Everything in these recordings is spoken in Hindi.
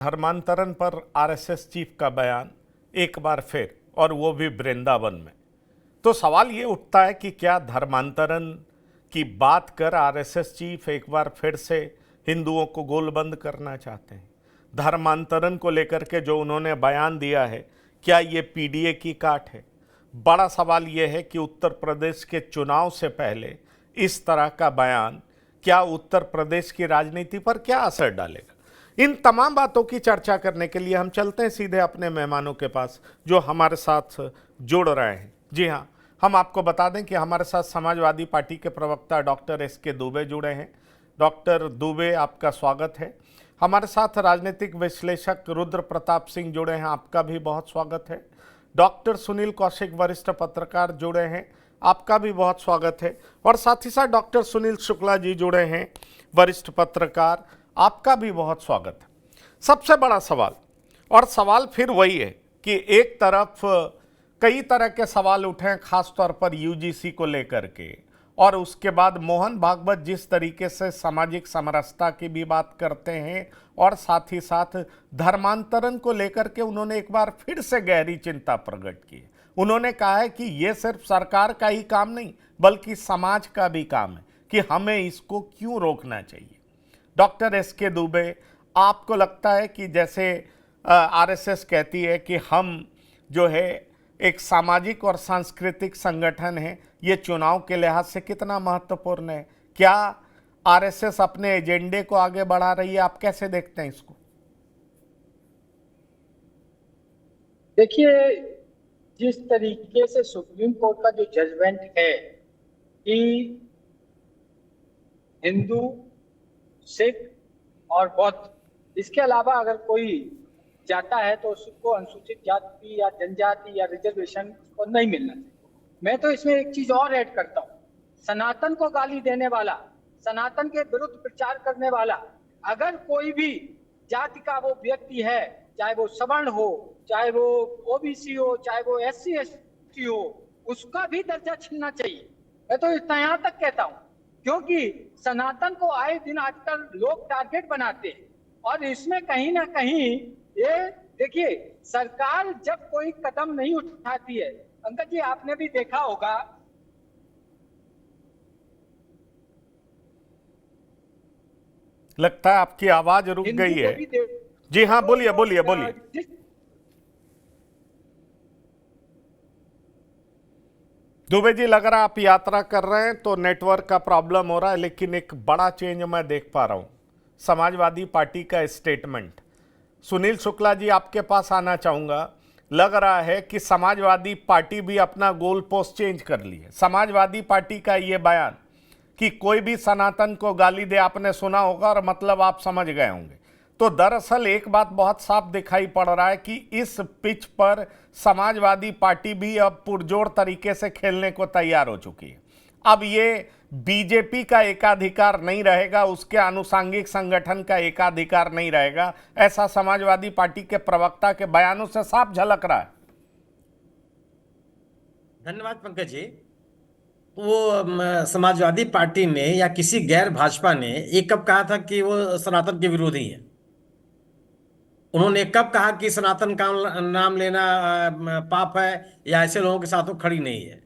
धर्मांतरण पर आरएसएस चीफ का बयान एक बार फिर, और वो भी वृंदावन में। तो सवाल ये उठता है कि क्या धर्मांतरण की बात कर आरएसएस चीफ एक बार फिर से हिंदुओं को गोलबंद करना चाहते हैं? धर्मांतरण को लेकर के जो उन्होंने बयान दिया है, क्या ये पीडीए की काट है? बड़ा सवाल ये है कि उत्तर प्रदेश के चुनाव से पहले इस तरह का बयान क्या उत्तर प्रदेश की राजनीति पर क्या असर डालेगा? इन तमाम बातों की चर्चा करने के लिए हम चलते हैं सीधे अपने मेहमानों के पास जो हमारे साथ जुड़ रहे हैं। जी हाँ, हम आपको बता दें कि हमारे साथ समाजवादी पार्टी के प्रवक्ता डॉक्टर एस.के. दुबे जुड़े हैं। डॉक्टर दुबे, आपका स्वागत है। हमारे साथ राजनीतिक विश्लेषक रुद्र प्रताप सिंह जुड़े हैं, आपका भी बहुत स्वागत है। डॉक्टर सुनील कौशिक, वरिष्ठ पत्रकार, जुड़े हैं, आपका भी बहुत स्वागत है। और साथ ही साथ डॉक्टर सुनील शुक्ला जी जुड़े हैं, वरिष्ठ पत्रकार, आपका भी बहुत स्वागत है। सबसे बड़ा सवाल, और सवाल फिर वही है कि एक तरफ कई तरह के सवाल उठे हैं, खासतौर पर यूजीसी को लेकर के, और उसके बाद मोहन भागवत जिस तरीके से सामाजिक समरसता की भी बात करते हैं और साथ ही साथ धर्मांतरण को लेकर के उन्होंने एक बार फिर से गहरी चिंता प्रकट की। उन्होंने कहा है कि ये सिर्फ सरकार का ही काम नहीं बल्कि समाज का भी काम है कि हमें इसको क्यों रोकना चाहिए। Doctor S K. दुबे, आपको लगता है कि जैसे आरएसएस कहती है कि हम जो है एक सामाजिक और सांस्कृतिक संगठन है, ये चुनाव के लिहाज से कितना महत्वपूर्ण है? क्या आरएसएस अपने एजेंडे को आगे बढ़ा रही है? आप कैसे देखते हैं इसको? देखिए, जिस तरीके से सुप्रीम कोर्ट का जो जजमेंट है कि हिंदू, सिख और बौद्ध, इसके अलावा अगर कोई जाता है तो उसको अनुसूचित जाति या जनजाति या रिजर्वेशन को नहीं मिलना चाहिए। मैं तो इसमें एक चीज और ऐड करता हूँ, सनातन को गाली देने वाला, सनातन के विरुद्ध प्रचार करने वाला, अगर कोई भी जाति का वो व्यक्ति है, चाहे वो सवर्ण हो, चाहे वो ओबीसी हो, चाहे वो SC/ST हो, उसका भी दर्जा छीनना चाहिए। मैं तो इतना यहाँ तक कहता हूँ, क्योंकि सनातन को आए दिन आजकल लोग टारगेट बनाते हैं, और इसमें कहीं ना कहीं ये देखिए, सरकार जब कोई कदम नहीं उठाती है, अंकल जी आपने भी देखा होगा, लगता है आपकी आवाज रुक गई है। जी हाँ, बोलिए बोलिए बोलिए। दुबे जी, लग रहा है आप यात्रा कर रहे हैं तो नेटवर्क का प्रॉब्लम हो रहा है, लेकिन एक बड़ा चेंज मैं देख पा रहा हूं। समाजवादी पार्टी का स्टेटमेंट। सुनील शुक्ला जी, आपके पास आना चाहूंगा। लग रहा है कि समाजवादी पार्टी भी अपना गोल पोस्ट चेंज कर ली है। समाजवादी पार्टी का ये बयान कि कोई भी सनातन को गाली दे, आपने सुना होगा और मतलब आप समझ गए होंगे। तो दरअसल एक बात बहुत साफ दिखाई पड़ रहा है कि इस पिच पर समाजवादी पार्टी भी अब पुरजोर तरीके से खेलने को तैयार हो चुकी है। अब ये बीजेपी का एकाधिकार नहीं रहेगा, उसके आनुषंगिक संगठन का एकाधिकार नहीं रहेगा, ऐसा समाजवादी पार्टी के प्रवक्ता के बयानों से साफ झलक रहा है। धन्यवाद पंकज जी। वो समाजवादी पार्टी ने या किसी गैर भाजपा ने ये कब कहा था कि वो सनातन के विरोधी है? उन्होंने कब कहा कि सनातन का नाम लेना पाप है या ऐसे लोगों के साथ वो खड़ी नहीं है?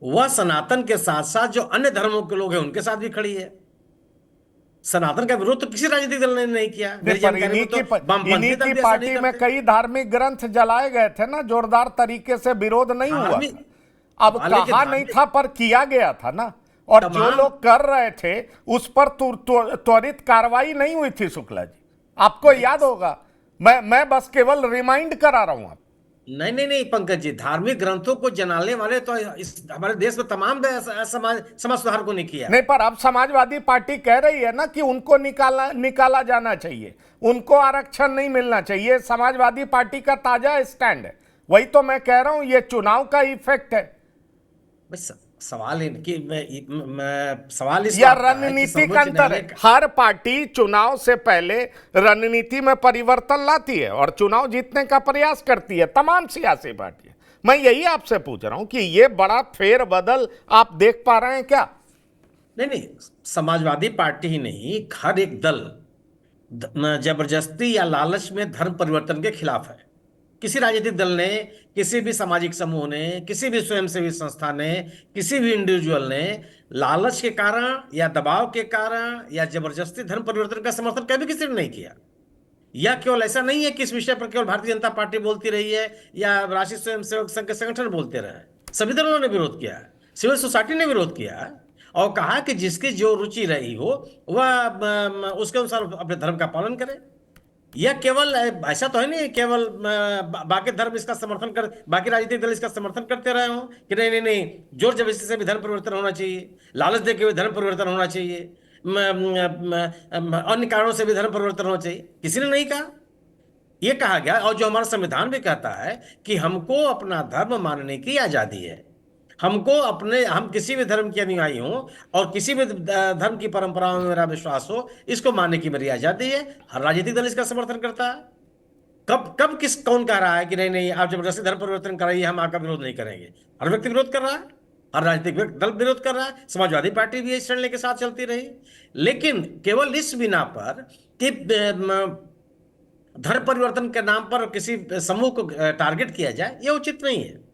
वह सनातन के साथ साथ जो अन्य धर्मों के लोग हैं उनके साथ भी खड़ी है। सनातन का विरोध तो किसी राजनीतिक दल ने नहीं किया। इन्हीं की पार्टी में कई धार्मिक ग्रंथ जलाए गए थे ना, जोरदार तरीके से विरोध नहीं हुआ। अब कहा नहीं था पर किया गया था ना, और जो लोग कर रहे थे उस पर त्वरित कार्रवाई नहीं हुई थी। शुक्ला जी, आपको याद होगा, मैं बस केवल रिमाइंड करा रहा हूं। नहीं पंकज जी, धार्मिक ग्रंथों को जलाने वाले तो इस हमारे देश में तमाम समाज सुधार को नहीं किया। नहीं, पर अब समाजवादी पार्टी कह रही है ना कि उनको निकाला जाना चाहिए, उनको आरक्षण नहीं मिलना चाहिए। समाजवादी पार्टी का ताजा स्टैंड है। वही तो मैं कह रहा हूं, ये चुनाव का इफेक्ट है। सवाल सवाल या रणनीति का अंतर है। हर पार्टी चुनाव से पहले रणनीति में परिवर्तन लाती है और चुनाव जीतने का प्रयास करती है, तमाम सियासी पार्टियां। मैं यही आपसे पूछ रहा हूं कि ये बड़ा फेरबदल आप देख पा रहे हैं क्या? नहीं, समाजवादी पार्टी ही नहीं, हर एक दल जबरदस्ती या लालच में धर्म परिवर्तन के खिलाफ है। किसी राजनीतिक दल ने, किसी भी सामाजिक समूह ने, किसी भी स्वयंसेवी संस्था ने, किसी भी इंडिविजुअल ने लालच के कारण या दबाव के कारण या जबरदस्ती धर्म परिवर्तन का समर्थन कभी किसी ने नहीं किया। या केवल ऐसा नहीं है कि इस विषय पर केवल भारतीय जनता पार्टी बोलती रही है या राष्ट्रीय स्वयंसेवक संघ के संगठन बोलते रहे। सभी दलों ने विरोध किया, सिविल सोसाइटी ने विरोध किया और कहा कि जिसकी जो रुचि रही हो वह उसके अनुसार अपने धर्म का पालन करे। यह केवल ऐसा तो है नहीं केवल बाकी धर्म इसका समर्थन कर, बाकी राजनीतिक दल इसका समर्थन करते रहे हो कि नहीं नहीं नहीं, जोर जबरदस्ती से भी धर्म परिवर्तन होना चाहिए, लालच दे के भी धर्म परिवर्तन होना चाहिए, अन्य कारणों से भी धर्म परिवर्तन होना चाहिए। किसी ने नहीं कहा। यह कहा गया, और जो हमारा संविधान भी कहता है कि हमको अपना धर्म मानने की आजादी है। हम किसी भी धर्म के अनुयायी हो और किसी भी धर्म की परंपराओं में मेरा विश्वास हो, इसको मानने की मेरी आजादी है। हर राजनीतिक दल इसका समर्थन करता है। कौन कह रहा है कि नहीं नहीं आप जबरदस्ती धर्म परिवर्तन कराइए, हम आपका विरोध नहीं करेंगे? हर व्यक्ति विरोध कर रहा है, हर राजनीतिक दल विरोध कर रहा है। समाजवादी पार्टी भी इस चलने के साथ चलती रही। लेकिन केवल इस बिना पर कि धर्म परिवर्तन के नाम पर किसी समूह को टारगेट किया जाए, यह उचित नहीं है।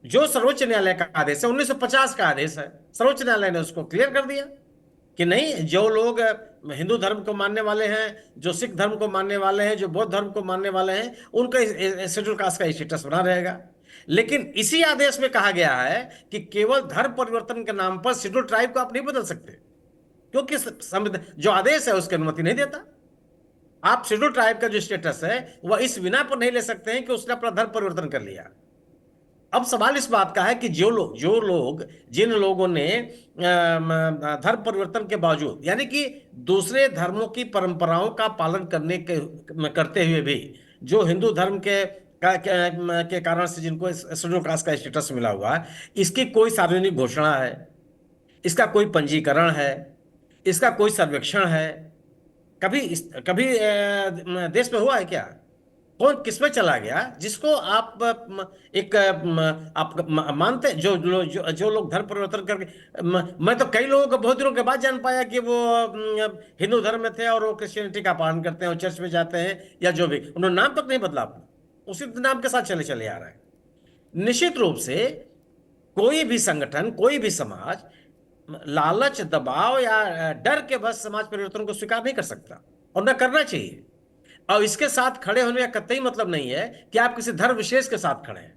जो सर्वोच्च न्यायालय का आदेश है, 1950 का आदेश है, सर्वोच्च न्यायालय ने उसको क्लियर कर दिया कि नहीं, जो लोग हिंदू धर्म को मानने वाले हैं, जो सिख धर्म को मानने वाले हैं, जो बौद्ध धर्म को मानने वाले हैं, उनका शेड्यूल कास्ट का स्टेटस बना रहेगा। लेकिन इसी आदेश में कहा गया है कि केवल धर्म परिवर्तन के नाम पर शेड्यूल ट्राइब को आप नहीं बदल सकते, क्योंकि जो आदेश है उसकी अनुमति नहीं देता। आप शेड्यूल ट्राइब का जो स्टेटस है वह इस बिना पर नहीं ले सकते हैं कि उसने अपना धर्म परिवर्तन कर लिया। अब सवाल इस बात का है कि जिन लोगों ने धर्म परिवर्तन के बावजूद, यानी कि दूसरे धर्मों की परंपराओं का पालन करते हुए भी, जो हिंदू धर्म के कारण से जिनको शेड्यूल कास्ट का स्टेटस मिला हुआ है, इसकी कोई सार्वजनिक घोषणा है, इसका कोई पंजीकरण है, इसका कोई सर्वेक्षण है? कभी देश में हुआ है क्या? कौन किसमें चला गया जिसको आप मानते, जो लोग धर्म परिवर्तन करके, मैं तो कई लोगों को बहुत दिनों के बाद जान पाया कि वो हिंदू धर्म में थे और वो क्रिश्चियनिटी का पालन करते हैं और चर्च में जाते हैं, या जो भी, उन्होंने नाम तक नहीं बदला अपना, उसी नाम के साथ चले आ रहे हैं। निश्चित रूप से कोई भी संगठन, कोई भी समाज लालच, दबाव या डर के बस समाज परिवर्तन को स्वीकार नहीं कर सकता और न करना चाहिए। और इसके साथ खड़े होने का कतई मतलब नहीं है कि आप किसी धर्म विशेष के साथ खड़े हैं।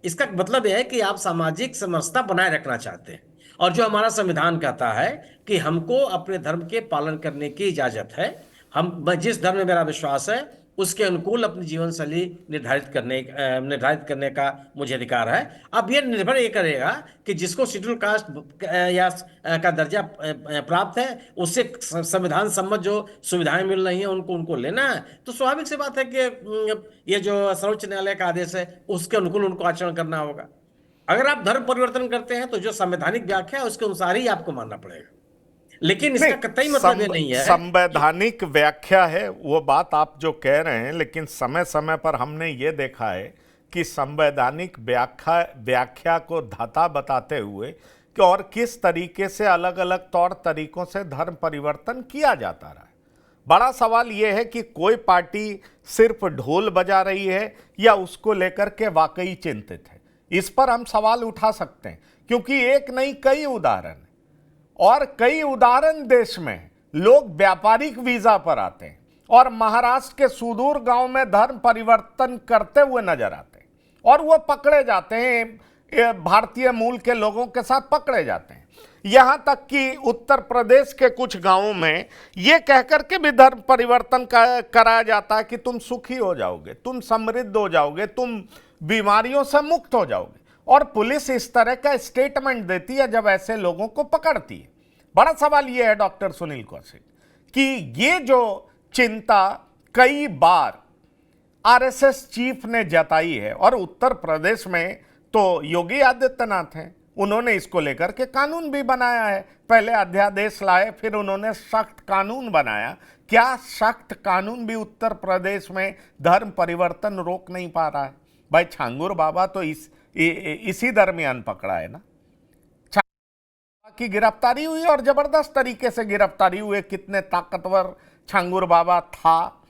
इसका मतलब यह है कि आप सामाजिक समरसता बनाए रखना चाहते हैं, और जो हमारा संविधान कहता है कि हमको अपने धर्म के पालन करने की इजाजत है। जिस धर्म में मेरा विश्वास है उसके अनुकूल अपनी जीवन शैली निर्धारित करने का मुझे अधिकार है। अब यह निर्भर ये करेगा कि जिसको शेड्यूल कास्ट या का दर्जा प्राप्त है, उससे संविधान सम्मत जो सुविधाएं मिल रही हैं उनको लेना है। तो स्वाभाविक सी बात है कि ये जो सर्वोच्च न्यायालय का आदेश है उसके अनुकूल उनको आचरण करना होगा। अगर आप धर्म परिवर्तन करते हैं तो जो संवैधानिक व्याख्या है उसके अनुसार ही आपको मानना पड़ेगा। लेकिन इसका कतई मतलब ये नहीं है, संवैधानिक व्याख्या है वो बात आप जो कह रहे हैं, लेकिन समय समय पर हमने ये देखा है कि संवैधानिक व्याख्या को धाता बताते हुए कि और किस तरीके से अलग अलग तौर तरीकों से धर्म परिवर्तन किया जाता रहा है। बड़ा सवाल ये है कि कोई पार्टी सिर्फ ढोल बजा रही है या उसको लेकर के वाकई चिंतित है। इस पर हम सवाल उठा सकते हैं, क्योंकि एक नहीं कई उदाहरण, और कई उदाहरण देश में लोग व्यापारिक वीजा पर आते हैं और महाराष्ट्र के सुदूर गांव में धर्म परिवर्तन करते हुए नजर आते हैं और वो पकड़े जाते हैं, भारतीय मूल के लोगों के साथ पकड़े जाते हैं। यहां तक कि उत्तर प्रदेश के कुछ गांवों में ये कहकर के भी धर्म परिवर्तन कराया जाता है कि तुम सुखी हो जाओगे, तुम समृद्ध हो जाओगे, तुम बीमारियों से मुक्त हो जाओगे, और पुलिस इस तरह का स्टेटमेंट देती है जब ऐसे लोगों को पकड़ती है। बड़ा सवाल यह है डॉक्टर सुनील कौशिक कि ये जो चिंता कई बार आरएसएस चीफ ने जताई है, और उत्तर प्रदेश में तो योगी आदित्यनाथ हैं, उन्होंने इसको लेकर के कानून भी बनाया है। पहले अध्यादेश लाए, फिर उन्होंने सख्त कानून बनाया। क्या सख्त कानून भी उत्तर प्रदेश में धर्म परिवर्तन रोक नहीं पा रहा है? भाई छांगुर बाबा तो इसी दरमियान पकड़ा है ना, की गिरफ्तारी हुई और जबरदस्त तरीके से गिरफ्तारी हुई। कितने ताकतवर छांगुर बाबा था,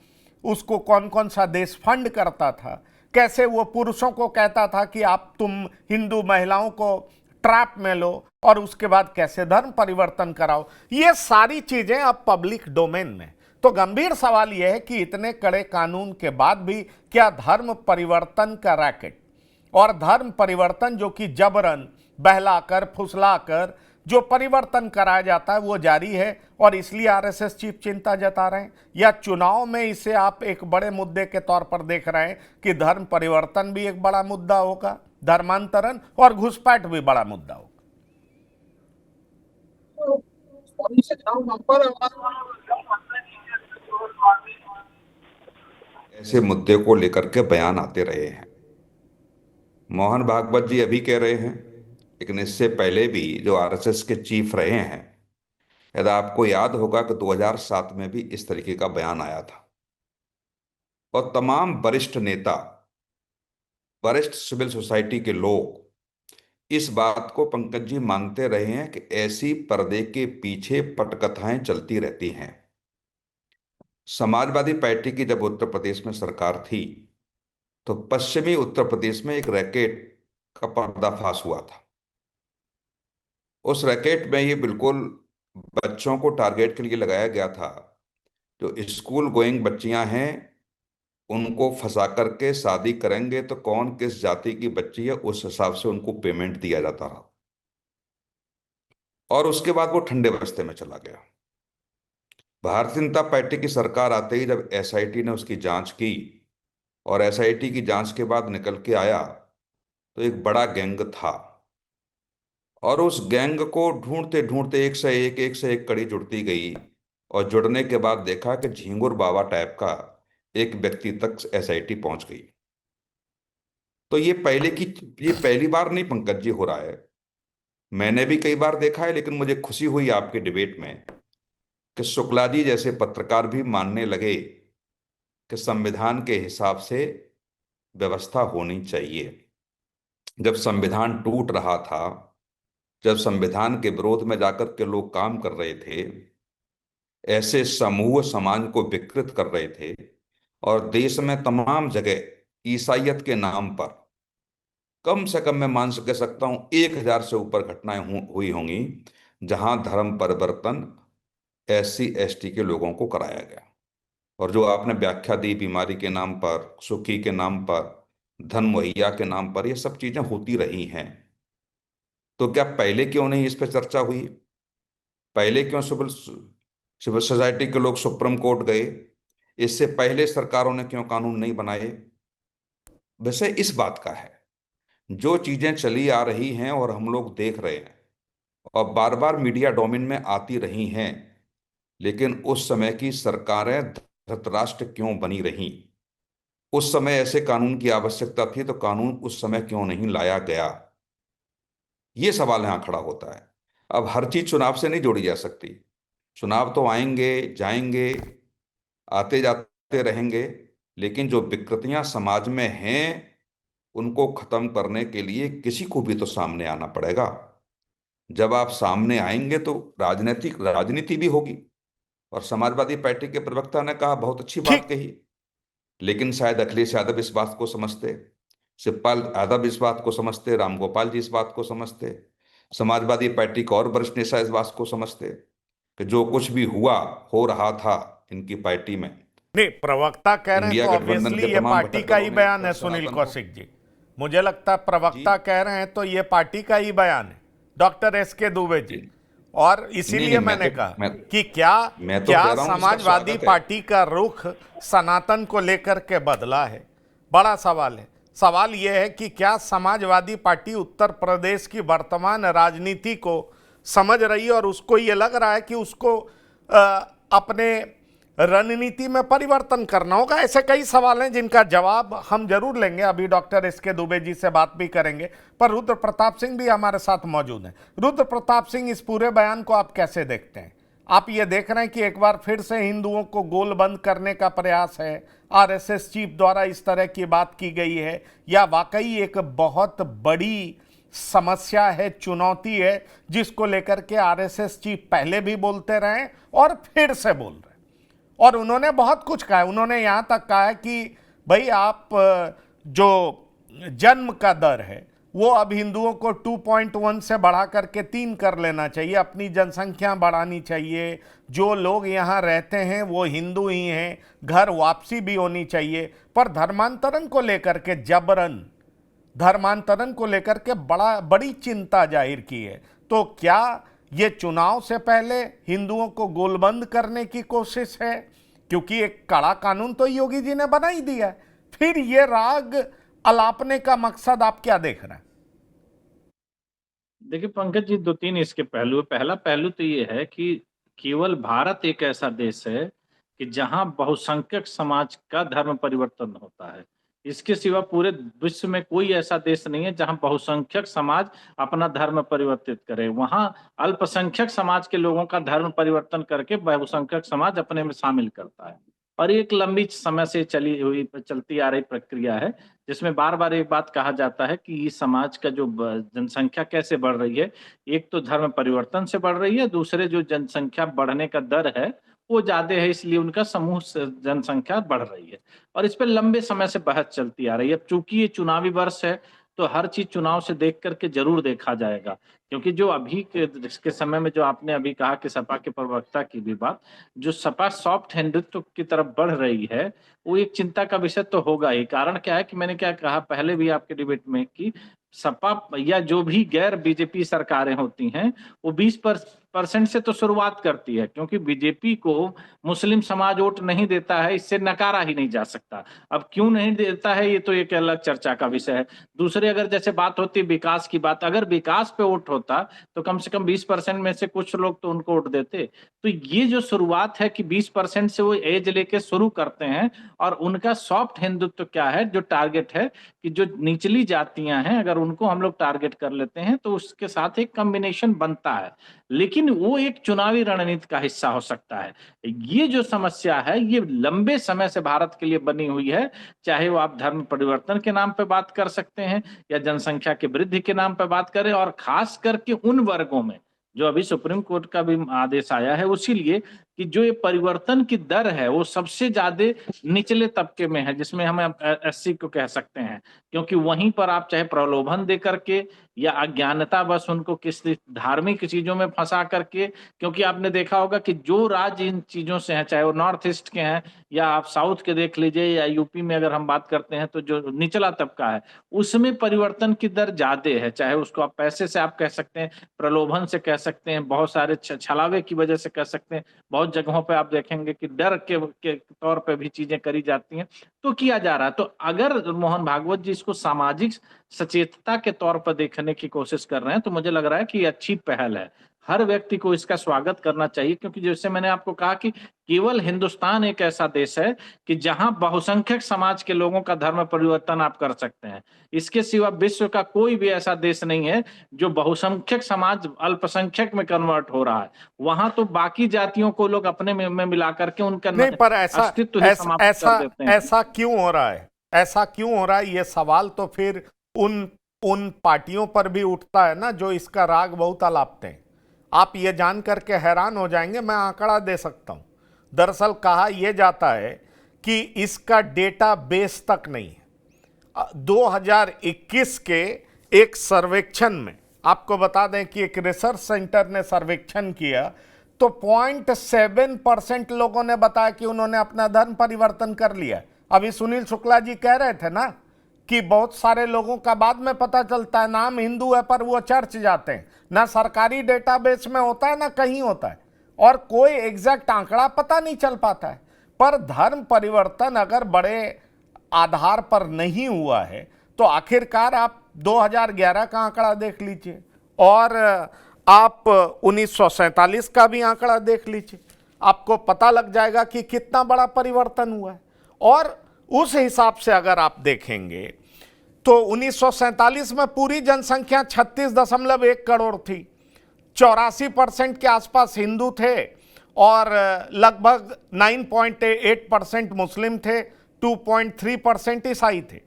उसको कौन कौन सा देश फंड करता था, कैसे वो पुरुषों को कहता था कि आप तुम हिंदू महिलाओं को ट्रैप में लो और उसके बाद कैसे धर्म परिवर्तन कराओ, ये सारी चीजें अब पब्लिक डोमेन में। तो गंभीर सवाल यह है कि इतने कड़े कानून के बाद भी क्या धर्म परिवर्तन का रैकेट और धर्म परिवर्तन जो कि जबरन बहलाकर फुसलाकर जो परिवर्तन कराया जाता है वो जारी है, और इसलिए आरएसएस चीफ चिंता जता रहे हैं, या चुनाव में इसे आप एक बड़े मुद्दे के तौर पर देख रहे हैं कि धर्म परिवर्तन भी एक बड़ा मुद्दा होगा, धर्मांतरण और घुसपैठ भी बड़ा मुद्दा होगा? ऐसे मुद्दे को लेकर के बयान आते रहे हैं। मोहन भागवत जी अभी कह रहे हैं, लेकिन इससे पहले भी जो आरएसएस के चीफ रहे हैं, यदि आपको याद होगा कि 2007 में भी इस तरीके का बयान आया था, और तमाम वरिष्ठ नेता, वरिष्ठ सिविल सोसाइटी के लोग इस बात को पंकज जी मानते रहे हैं कि ऐसी पर्दे के पीछे पटकथाएं चलती रहती हैं। समाजवादी पार्टी की जब उत्तर प्रदेश में सरकार थी तो पश्चिमी उत्तर प्रदेश में एक रैकेट का पर्दाफाश हुआ था। उस रैकेट में ये बिल्कुल बच्चों को टारगेट के लिए लगाया गया था। जो स्कूल गोइंग बच्चियां हैं उनको फंसा करके शादी करेंगे तो कौन किस जाति की बच्ची है उस हिसाब से उनको पेमेंट दिया जाता रहा, और उसके बाद वो ठंडे बस्ते में चला गया। भारतीय जनता पार्टी की सरकार आते ही जब एसआईटी ने उसकी जांच की और एसआईटी की जांच के बाद निकल के आया तो एक बड़ा गैंग था, और उस गैंग को ढूंढते ढूंढते एक से एक कड़ी जुड़ती गई, और जुड़ने के बाद देखा कि झिंगुर बाबा टाइप का एक व्यक्ति तक एसआईटी पहुंच गई। तो ये पहली बार नहीं पंकज जी हो रहा है, मैंने भी कई बार देखा है, लेकिन मुझे खुशी हुई आपके डिबेट में कि शुक्ला जी जैसे पत्रकार भी मानने लगे कि संविधान के हिसाब से व्यवस्था होनी चाहिए। जब संविधान टूट रहा था, जब संविधान के विरोध में जाकर के लोग काम कर रहे थे, ऐसे समूह समाज को विकृत कर रहे थे, और देश में तमाम जगह ईसाइयत के नाम पर कम से कम मैं मान कह सकता हूं 1000 से ऊपर घटनाएं हुई होंगी जहां धर्म परिवर्तन SC ST के लोगों को कराया गया। और जो आपने व्याख्या दी बीमारी के नाम पर, सुखी के नाम पर, धन मुहैया के नाम पर, ये सब चीजें होती रही हैं। तो क्या पहले क्यों नहीं इस पर चर्चा हुई? पहले क्यों सिविल सोसाइटी के लोग सुप्रीम कोर्ट गए? इससे पहले सरकारों ने क्यों कानून नहीं बनाए? वैसे इस बात का है, जो चीजें चली आ रही हैं और हम लोग देख रहे हैं और बार बार मीडिया डोमेन में आती रही हैं, लेकिन उस समय की सरकारें धृतराष्ट्र क्यों बनी रहीं? उस समय ऐसे कानून की आवश्यकता थी तो कानून उस समय क्यों नहीं लाया गया? ये सवाल यहां खड़ा होता है। अब हर चीज चुनाव से नहीं जोड़ी जा सकती। चुनाव तो आएंगे जाएंगे, आते जाते रहेंगे, लेकिन जो विकृतियां समाज में हैं उनको खत्म करने के लिए किसी को भी तो सामने आना पड़ेगा। जब आप सामने आएंगे तो राजनीति भी होगी। और समाजवादी पार्टी के प्रवक्ता ने कहा, बहुत अच्छी बात कही, लेकिन शायद अखिलेश यादव इस बात को समझते, शिवपाल यादव इस बात को समझते, रामगोपाल जी इस बात को समझते, समाजवादी पार्टी के और वरिष्ठ नेता इस बात को समझते कि जो कुछ भी हो रहा था इनकी पार्टी में। नहीं, प्रवक्ता कह रहे हैं इंडिया तो गठबंधन ऑब्वियसली के ये तमाम पार्टी घटक का ही दलों ने बयान है सुनील सनातन को- कौशिक जी। मुझे लगता है प्रवक्ता कह रहे हैं तो ये पार्टी का ही बयान है, डॉक्टर SK दुबे जी। और इसीलिए नहीं, मैंने मैं कहा तो कि क्या मैं तो कह रहा हूं, इसका समाजवादी स्वागत है। पार्टी का रुख सनातन को लेकर के बदला है? बड़ा सवाल है। सवाल यह है कि क्या समाजवादी पार्टी उत्तर प्रदेश की वर्तमान राजनीति को समझ रही है और उसको ये लग रहा है कि उसको अपने रणनीति में परिवर्तन करना होगा? ऐसे कई सवाल हैं जिनका जवाब हम जरूर लेंगे। अभी डॉक्टर SK दुबे जी से बात भी करेंगे, पर रुद्र प्रताप सिंह भी हमारे साथ मौजूद हैं। रुद्र प्रताप सिंह, इस पूरे बयान को आप कैसे देखते हैं? आप ये देख रहे हैं कि एक बार फिर से हिंदुओं को गोलबंद करने का प्रयास है, RSS चीफ द्वारा इस तरह की बात की गई है, या वाकई एक बहुत बड़ी समस्या है, चुनौती है, जिसको लेकर के RSS चीफ पहले भी बोलते रहे और फिर से बोल रहे हैं? और उन्होंने बहुत कुछ कहा है। उन्होंने यहां तक कहा है कि भाई आप जो जन्म का दर है वो अब हिंदुओं को 2.1 से बढ़ा करके 3 कर लेना चाहिए, अपनी जनसंख्या बढ़ानी चाहिए, जो लोग यहाँ रहते हैं वो हिंदू ही हैं, घर वापसी भी होनी चाहिए। पर धर्मांतरण को लेकर के जबरन धर्मांतरण को लेकर के बड़ी चिंता जाहिर की है। तो क्या ये चुनाव से पहले हिंदुओं को गोलबंद करने की कोशिश है? क्योंकि एक कड़ा कानून तो योगी जी ने बना ही दिया है, फिर ये राग अलापने का मकसद आप क्या देख रहे हैं? देखिए पंकज जी, 2-3 इसके पहलू। पहला पहलू तो ये है कि केवल भारत एक ऐसा देश है कि जहां बहुसंख्यक समाज का धर्म परिवर्तन होता है। इसके सिवा पूरे विश्व में कोई ऐसा देश नहीं है जहां बहुसंख्यक समाज अपना धर्म परिवर्तित करे। वहां अल्पसंख्यक समाज के लोगों का धर्म परिवर्तन करके बहुसंख्यक समाज अपने में शामिल करता है। और एक लंबी समय से चलती आ रही प्रक्रिया है, जिसमें बार बार एक बात कहा जाता है कि इस समाज का जो जनसंख्या कैसे बढ़ रही है, एक तो धर्म परिवर्तन से बढ़ रही है, दूसरे जो जनसंख्या बढ़ने का दर है वो ज्यादा है, इसलिए उनका समूह जनसंख्या बढ़ रही है। और इस पे लंबे समय से बहस चलती आ रही है। अब चूंकि ये चुनावी वर्ष है तो हर चीज चुनाव से देख करके जरूर देखा जाएगा, क्योंकि जो अभी के समय में जो आपने अभी कहा कि सपा के प्रवक्ता की भी बात, जो सपा सॉफ्ट हिंदुत्व की तरफ बढ़ रही है वो एक चिंता का विषय तो होगा ही। कारण क्या है कि मैंने क्या कहा पहले भी आपके डिबेट में कि सपा या जो भी गैर बीजेपी सरकारें होती हैं वो 20% से तो शुरुआत करती है, क्योंकि बीजेपी को मुस्लिम समाज वोट नहीं देता है, इससे नकारा ही नहीं जा सकता। अब क्यों नहीं देता है ये तो एक अलग चर्चा का विषय है। दूसरे अगर जैसे बात होती है विकास की बात, अगर विकास पे वोट होता तो कम से कम 20% में से कुछ लोग तो उनको वोट देते। तो ये जो शुरुआत है कि 20% से वो एज लेके शुरू करते हैं, और उनका सॉफ्ट हिंदुत्व क्या है, जो टारगेट है कि जो निचली जातियां हैं अगर उनको हम लोग टारगेट कर लेते हैं तो उसके साथ एक कॉम्बिनेशन बनता है। लेकिन वो एक चुनावी रणनीति का हिस्सा हो सकता है। ये जो समस्या है ये लंबे समय से भारत के लिए बनी हुई है, चाहे वो आप धर्म परिवर्तन के नाम पे बात कर सकते हैं या जनसंख्या की वृद्धि के नाम पे बात करें, और खास करके उन वर्गों में जो अभी सुप्रीम कोर्ट का भी आदेश आया है, उसीलिए कि जो ये परिवर्तन की दर है वो सबसे ज्यादा निचले तबके में है, जिसमें हम एससी को कह सकते हैं, क्योंकि वहीं पर आप चाहे प्रलोभन दे करके या अज्ञानता बस उनको किसी धार्मिक चीजों में फंसा करके, क्योंकि आपने देखा होगा कि जो राज्य इन चीजों से हैं, चाहे वो नॉर्थ ईस्ट के हैं या आप साउथ के देख लीजिए या यूपी में अगर हम बात करते हैं, तो जो निचला तबका है उसमें परिवर्तन की दर ज्यादा है। चाहे उसको आप पैसे से आप कह सकते हैं, प्रलोभन से कह सकते हैं, बहुत सारे छलावे की वजह से कह सकते हैं, बहुत जगहों पे आप देखेंगे कि डर के तौर पे भी चीजें करी जाती हैं, तो किया जा रहा है। तो अगर मोहन भागवत जी इसको सामाजिक सचेतता के तौर पर देखने की कोशिश कर रहे हैं तो मुझे लग रहा है कि ये अच्छी पहल है। हर व्यक्ति को इसका स्वागत करना चाहिए, क्योंकि जैसे मैंने आपको कहा कि केवल हिंदुस्तान एक ऐसा देश है कि जहां बहुसंख्यक समाज के लोगों का धर्म परिवर्तन आप कर सकते हैं। इसके सिवा विश्व का कोई भी ऐसा देश नहीं है जो बहुसंख्यक समाज अल्पसंख्यक में कन्वर्ट हो रहा है। वहां तो बाकी जातियों को लोग अपने में मिला करके उनका नहीं, पर अस्तित्व ही समाप्त कर देते हैं। ऐसा क्यों हो रहा है? ऐसा क्यों हो रहा है? ये सवाल तो फिर उन पार्टियों पर भी उठता है ना जो इसका राग बहुत अलापते हैं। आप ये जान करके हैरान हो जाएंगे, मैं आंकड़ा दे सकता हूं। दरअसल कहा यह जाता है कि इसका डेटा बेस तक नहीं है। 2021 के एक सर्वेक्षण में आपको बता दें कि एक रिसर्च सेंटर ने सर्वेक्षण किया तो 0.7% लोगों ने बताया कि उन्होंने अपना धर्म परिवर्तन कर लिया। अभी सुनील शुक्ला जी कह रहे थे ना कि बहुत सारे लोगों का बाद में पता चलता है, नाम हिंदू है पर वो चर्च जाते हैं, ना सरकारी डेटाबेस में होता है ना कहीं होता है, और कोई एग्जैक्ट आंकड़ा पता नहीं चल पाता है। पर धर्म परिवर्तन अगर बड़े आधार पर नहीं हुआ है तो आखिरकार आप 2011 का आंकड़ा देख लीजिए और आप 1947 का भी आंकड़ा देख लीजिए, आपको पता लग जाएगा कि कितना बड़ा परिवर्तन हुआ है। और उस हिसाब से अगर आप देखेंगे तो 1947 में पूरी जनसंख्या 36.1 करोड़ थी, 84% के आसपास हिंदू थे और लगभग 9.8% मुस्लिम थे, 2.3% ईसाई थे।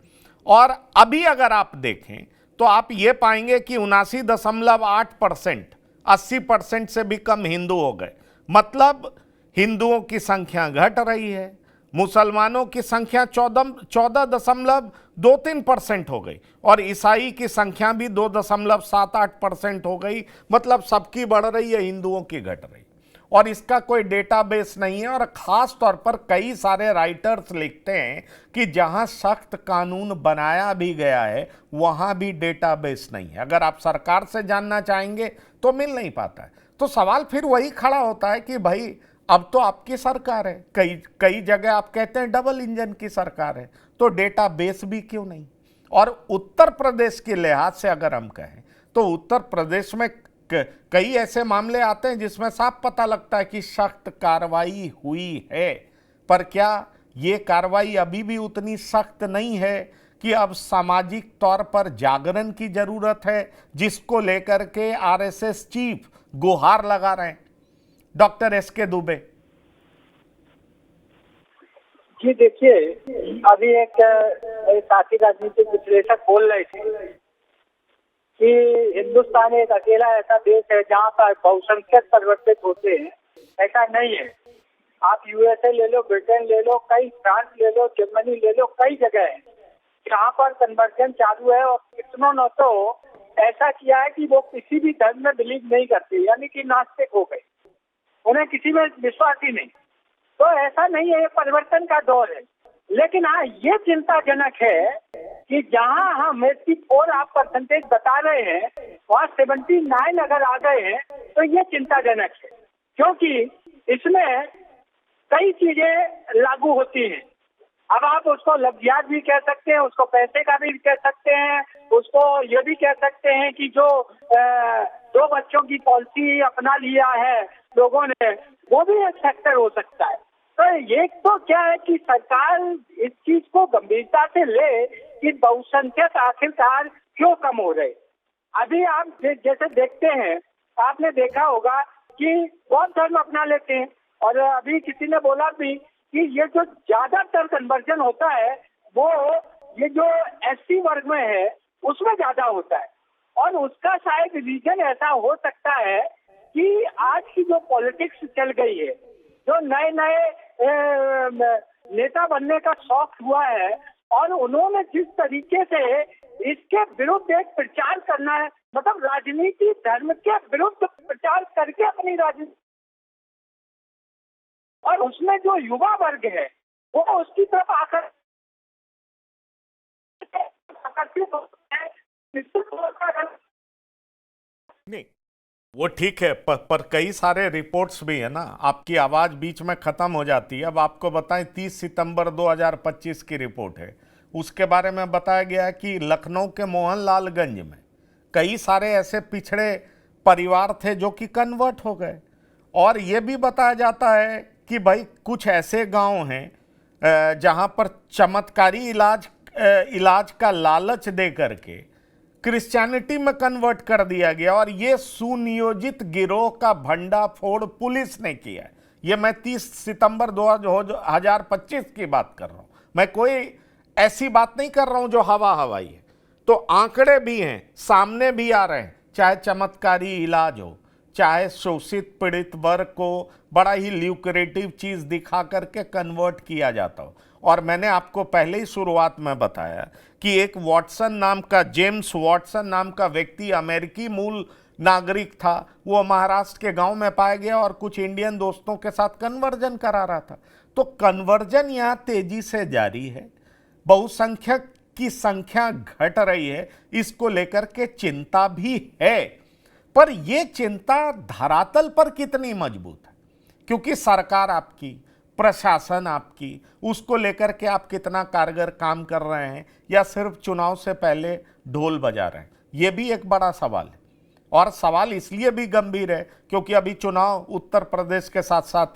और अभी अगर आप देखें तो आप ये पाएंगे कि 79.8%, 80% से भी कम हिंदू हो गए। मतलब हिंदुओं की संख्या घट रही है, मुसलमानों की संख्या 14.23% हो गई और ईसाई की संख्या भी 2.78% हो गई। मतलब सबकी बढ़ रही है, हिंदुओं की घट रही, और इसका कोई डेटाबेस नहीं है। और खास तौर पर कई सारे राइटर्स लिखते हैं कि जहां सख्त कानून बनाया भी गया है वहां भी डेटाबेस नहीं है। अगर आप सरकार से जानना चाहेंगे तो मिल नहीं पाता है। तो सवाल फिर वही खड़ा होता है कि भाई अब तो आपकी सरकार है, कई जगह आप कहते हैं डबल इंजन की सरकार है, तो डेटाबेस भी क्यों नहीं? और उत्तर प्रदेश के लिहाज से अगर हम कहें तो उत्तर प्रदेश में कई ऐसे मामले आते हैं जिसमें साफ पता लगता है कि सख्त कार्रवाई हुई है, पर क्या ये कार्रवाई अभी भी उतनी सख्त नहीं है कि अब सामाजिक तौर पर जागरण की जरूरत है, जिसको लेकर के आरएसएस चीफ गुहार लगा रहे हैं? Doctor S K. दुबे जी देखिए, अभी एक साथी राजनीतिक विश्लेषक बोल रहे थे कि हिंदुस्तान एक अकेला ऐसा देश है जहां पर बहुसंख्यक परिवर्तित होते हैं। ऐसा नहीं है। आप यूएसए ले लो, ब्रिटेन ले लो, कई फ्रांस ले लो, जर्मनी ले लो, कई जगह है जहाँ पर कन्वर्जन चालू है। और कितनों ने तो ऐसा किया है कि वो किसी भी धर्म में बिलीव नहीं करते, यानी कि नास्तिक हो गए, उन्हें किसी में विश्वास ही नहीं। तो ऐसा नहीं है, ये परिवर्तन का दौर है। लेकिन हाँ, ये चिंताजनक है कि जहां हम 84 आप परसेंटेज बता रहे हैं, वहाँ 79 अगर आ गए हैं तो ये चिंताजनक है, क्योंकि इसमें कई चीजें लागू होती हैं। अब आप उसको लफ्जियात भी कह सकते हैं, उसको पैसे का भी कह सकते हैं, उसको ये भी कह सकते हैं कि जो 2 बच्चों की पॉलिसी अपना लिया है लोगों ने, वो भी एक फैक्टर हो सकता है। तो ये तो क्या है कि सरकार इस चीज को गंभीरता से ले कि बहुसंख्यक आखिरकार क्यों कम हो रहे। अभी आप जैसे देखते हैं, आपने देखा होगा कि बहुत धर्म अपना लेते हैं, और अभी किसी ने बोला भी कि ये जो ज्यादातर कन्वर्जन होता है वो ये जो एससी वर्ग में है उसमें ज्यादा होता है। और उसका शायद रीजन ऐसा हो सकता है कि आज की जो पॉलिटिक्स चल गई है, जो नए नए नेता बनने का शौक हुआ है, और उन्होंने जिस तरीके से इसके विरुद्ध एक प्रचार करना है, मतलब राजनीति धर्म के विरुद्ध प्रचार करके अपनी राजनीति, और उसमें जो युवा वर्ग है वो उसकी तरफ आकर्षित होता है। नहीं, वो ठीक है, पर कई सारे रिपोर्ट्स भी है ना। आपकी आवाज़ बीच में ख़त्म हो जाती है। अब आपको बताएं, 30 सितंबर 2025 की रिपोर्ट है, उसके बारे में बताया गया है कि लखनऊ के मोहनलालगंज में कई सारे ऐसे पिछड़े परिवार थे जो कि कन्वर्ट हो गए। और ये भी बताया जाता है कि भाई कुछ ऐसे गांव हैं जहां पर चमत्कारी इलाज का लालच दे करके क्रिश्चियनिटी में कन्वर्ट कर दिया गया। और ये सुनियोजित गिरोह का भंडाफोड़ पुलिस ने किया है। ये मैं 30 सितंबर 2025 की बात कर रहा हूं, मैं कोई ऐसी बात नहीं कर रहा हूं जो हवाई है। तो आंकड़े भी हैं, सामने भी आ रहे हैं, चाहे चमत्कारी इलाज हो, चाहे शोषित पीड़ित वर्ग को बड़ा ही ल्यूक्रेटिव चीज दिखा करके कन्वर्ट किया जाता हो। और मैंने आपको पहले ही शुरुआत में बताया कि एक जेम्स वॉटसन नाम का व्यक्ति अमेरिकी मूल नागरिक था, वो महाराष्ट्र के गांव में पाया गया और कुछ इंडियन दोस्तों के साथ कन्वर्जन करा रहा था। तो कन्वर्जन यहाँ तेजी से जारी है, बहुसंख्यक की संख्या घट रही है, इसको लेकर के चिंता भी है। पर यह चिंता धरातल पर कितनी मजबूत है, क्योंकि सरकार आपकी, प्रशासन आपकी, उसको लेकर के आप कितना कारगर काम कर रहे हैं या सिर्फ चुनाव से पहले ढोल बजा रहे हैं, यह भी एक बड़ा सवाल है। और सवाल इसलिए भी गंभीर है क्योंकि अभी चुनाव उत्तर प्रदेश के साथ साथ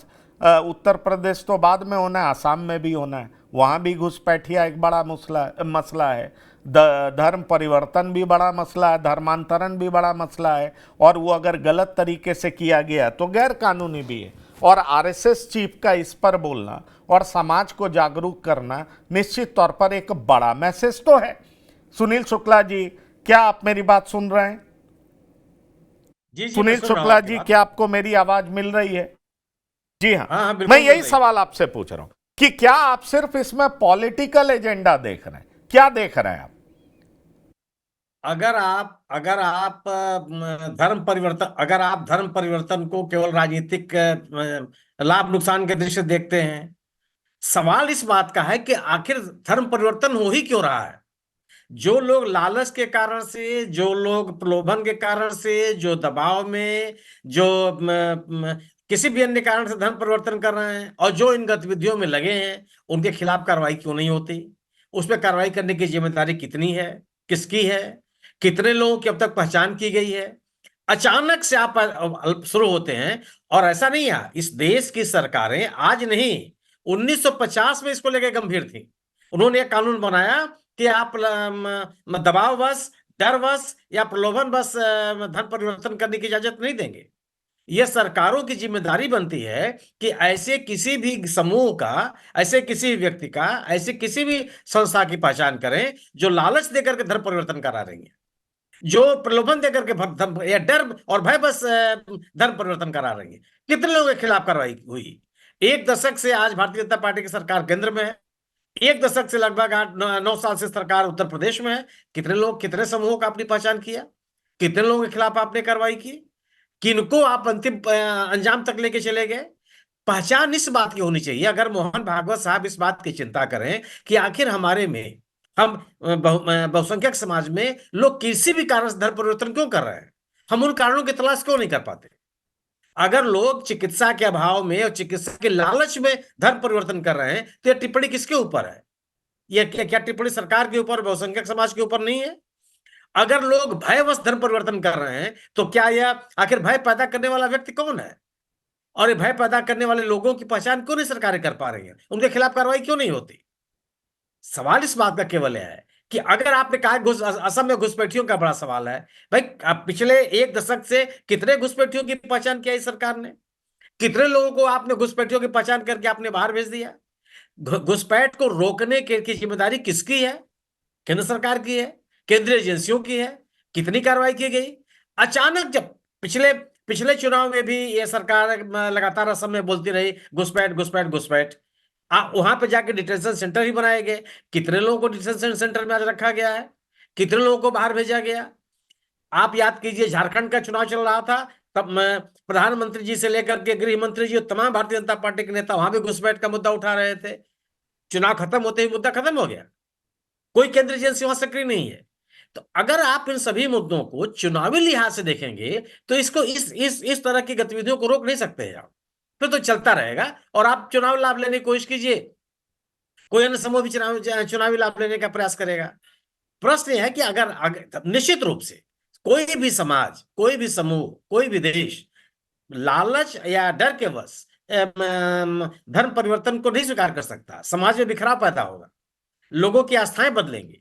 उत्तर प्रदेश तो बाद में होना है, आसाम में भी होना है, वहाँ भी घुसपैठिया एक बड़ा मसला है, धर्म परिवर्तन भी बड़ा मसला है, धर्मांतरण भी बड़ा मसला है, और वो अगर गलत तरीके से किया गया तो गैर कानूनी भी है। और आरएसएस चीफ का इस पर बोलना और समाज को जागरूक करना निश्चित तौर पर एक बड़ा मैसेज तो है। सुनील शुक्ला जी, क्या आप मेरी बात सुन रहे हैं? जी सुनील शुक्ला जी, क्या आपको मेरी आवाज मिल रही है? जी हाँ, हाँ, बिल्कुल मैं यही बताइए। सवाल आपसे पूछ रहा हूं कि क्या आप सिर्फ इसमें पॉलिटिकल एजेंडा देख रहे हैं, क्या देख रहे हैं आप? अगर आप धर्म परिवर्तन को केवल राजनीतिक लाभ नुकसान के दृष्टि से देखते हैं, सवाल इस बात का है कि आखिर धर्म परिवर्तन हो ही क्यों रहा है। जो लोग लालच के कारण से, जो लोग प्रलोभन के कारण से, जो दबाव में, जो किसी भी अन्य कारण से धर्म परिवर्तन कर रहे हैं और जो इन गतिविधियों में लगे हैं, उनके खिलाफ कार्रवाई क्यों नहीं होती? उस पर कार्रवाई करने की जिम्मेदारी कितनी है, किसकी है, कितने लोगों की अब तक पहचान की गई है? अचानक से आप शुरू होते हैं। और ऐसा नहीं है, इस देश की सरकारें आज नहीं, 1950 में इसको लेकर गंभीर थी। उन्होंने एक कानून बनाया कि आप दबाववश, डरवश या प्रलोभनवश धर्म परिवर्तन करने की इजाजत नहीं देंगे। यह सरकारों की जिम्मेदारी बनती है कि ऐसे किसी भी समूह का, ऐसे किसी व्यक्ति का, ऐसे किसी भी संस्था की पहचान करें जो लालच देकर के धर्म परिवर्तन करा रही है, जो प्रलोभन देकर के या डर और भय बस धर्म परिवर्तन करा रही है। कितने लोगों के खिलाफ कार्रवाई हुई? 1 दशक से आज भारतीय जनता पार्टी की सरकार केंद्र में है। 1 दशक से लगभग 8-9 साल से सरकार उत्तर प्रदेश में है। कितने लोग, कितने समूहों का आपने पहचान किया? कितने लोगों के खिलाफ आपने कार्रवाई की? किनको आप अंतिम अंजाम तक लेके चले गए? पहचान इस बात की होनी चाहिए। अगर मोहन भागवत साहब इस बात की चिंता करें कि आखिर हमारे में, हम बहुसंख्यक समाज में लोग किसी भी कारण से धर्म परिवर्तन क्यों कर रहे हैं, हम उन कारणों की तलाश क्यों नहीं कर पाते? अगर लोग चिकित्सा के अभाव में और चिकित्सा के लालच में धर्म परिवर्तन कर रहे हैं, तो यह टिप्पणी किसके ऊपर है? यह क्या टिप्पणी सरकार के ऊपर, बहुसंख्यक समाज के ऊपर नहीं है? अगर लोग भयवश धर्म परिवर्तन कर रहे हैं, तो क्या यह, आखिर भय पैदा करने वाला व्यक्ति कौन है? और ये भय पैदा करने वाले लोगों की पहचान क्यों नहीं सरकारें कर पा रही हैं? उनके खिलाफ कार्रवाई क्यों नहीं होती? सवाल इस बात का केवल है कि अगर आपने कहा असम में घुसपैठियों का बड़ा सवाल है। भाई, पिछले 1 दशक से कितने घुसपैठियों की पहचान किया इस सरकार ने? कितने लोगों को आपने घुसपैठियों की पहचान करके आपने बाहर भेज दिया? घुसपैठ को रोकने की जिम्मेदारी किसकी है? केंद्र सरकार की है, केंद्रीय एजेंसियों की है। कितनी कार्रवाई की गई? अचानक जब पिछले पिछले चुनाव में भी ये सरकार लगातार असम में बोलती रही घुसपैठ घुसपैठ घुसपैठ, वहां पे जाके डिटेंशन सेंटर ही बनाए गए। कितने लोगों को डिटेंशन सेंटर में आज रखा गया है? कितने लोगों को बाहर भेजा गया? आप याद कीजिए, झारखंड का चुनाव चल रहा था, तब प्रधानमंत्री जी से लेकर के गृह मंत्री जी और तमाम भारतीय जनता पार्टी के नेता वहां भी घुसपैठ का मुद्दा उठा रहे थे। चुनाव खत्म होते ही मुद्दा खत्म हो गया। कोई केंद्रीय एजेंसी वहां सक्रिय नहीं है। तो अगर आप इन सभी मुद्दों को चुनावी लिहाज से देखेंगे, तो इसको इस तरह की गतिविधियों को रोक नहीं सकते हैं आप। फिर तो चलता रहेगा और आप चुनाव लाभ लेने की कोशिश कीजिए, कोई अन्य समूह भी चुनावी लाभ लेने का प्रयास करेगा। प्रश्न यह है कि अगर निश्चित रूप से कोई भी समाज, कोई भी समूह, कोई भी देश लालच या डर के वश धर्म परिवर्तन को नहीं स्वीकार कर सकता। समाज में बिखराव पैदा होगा, लोगों की आस्थाएं बदलेंगी।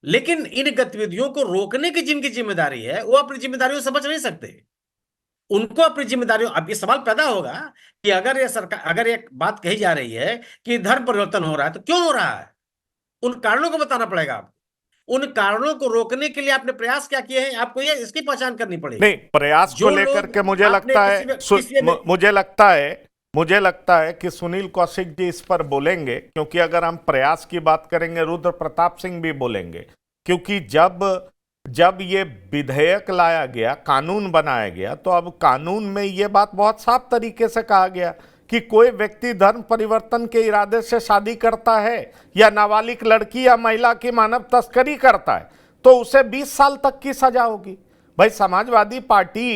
लेकिन इन गतिविधियों को रोकने की जिनकी जिम्मेदारी है, वो अपनी जिम्मेदारियों से बच नहीं सकते। उनको अपनी जिम्मेदारियों, अब ये सवाल पैदा होगा कि अगर ये सरकार, अगर एक बात कही जा रही है कि धर्म परिवर्तन हो रहा है, तो क्यों हो रहा है? उन कारणों को बताना पड़ेगा आपको। उन कारणों को रोकने के लिए आपने प्रयास क्या किए हैं, आपको ये इसकी पहचान करनी पड़ेगी। नहीं, प्रयास को जो लेकर लोग के मुझे आपने लगता है मुझे लगता है कि सुनील कौशिक जी इस पर बोलेंगे, क्योंकि अगर हम प्रयास की बात करेंगे रुद्र प्रताप सिंह भी बोलेंगे। क्योंकि जब ये विधेयक लाया गया, कानून बनाया गया, तो अब कानून में ये बात बहुत साफ तरीके से कहा गया कि कोई व्यक्ति धर्म परिवर्तन के इरादे से शादी करता है या नाबालिग लड़की या महिला की मानव तस्करी करता है तो उसे 20 साल तक की सजा होगी। भाई, समाजवादी पार्टी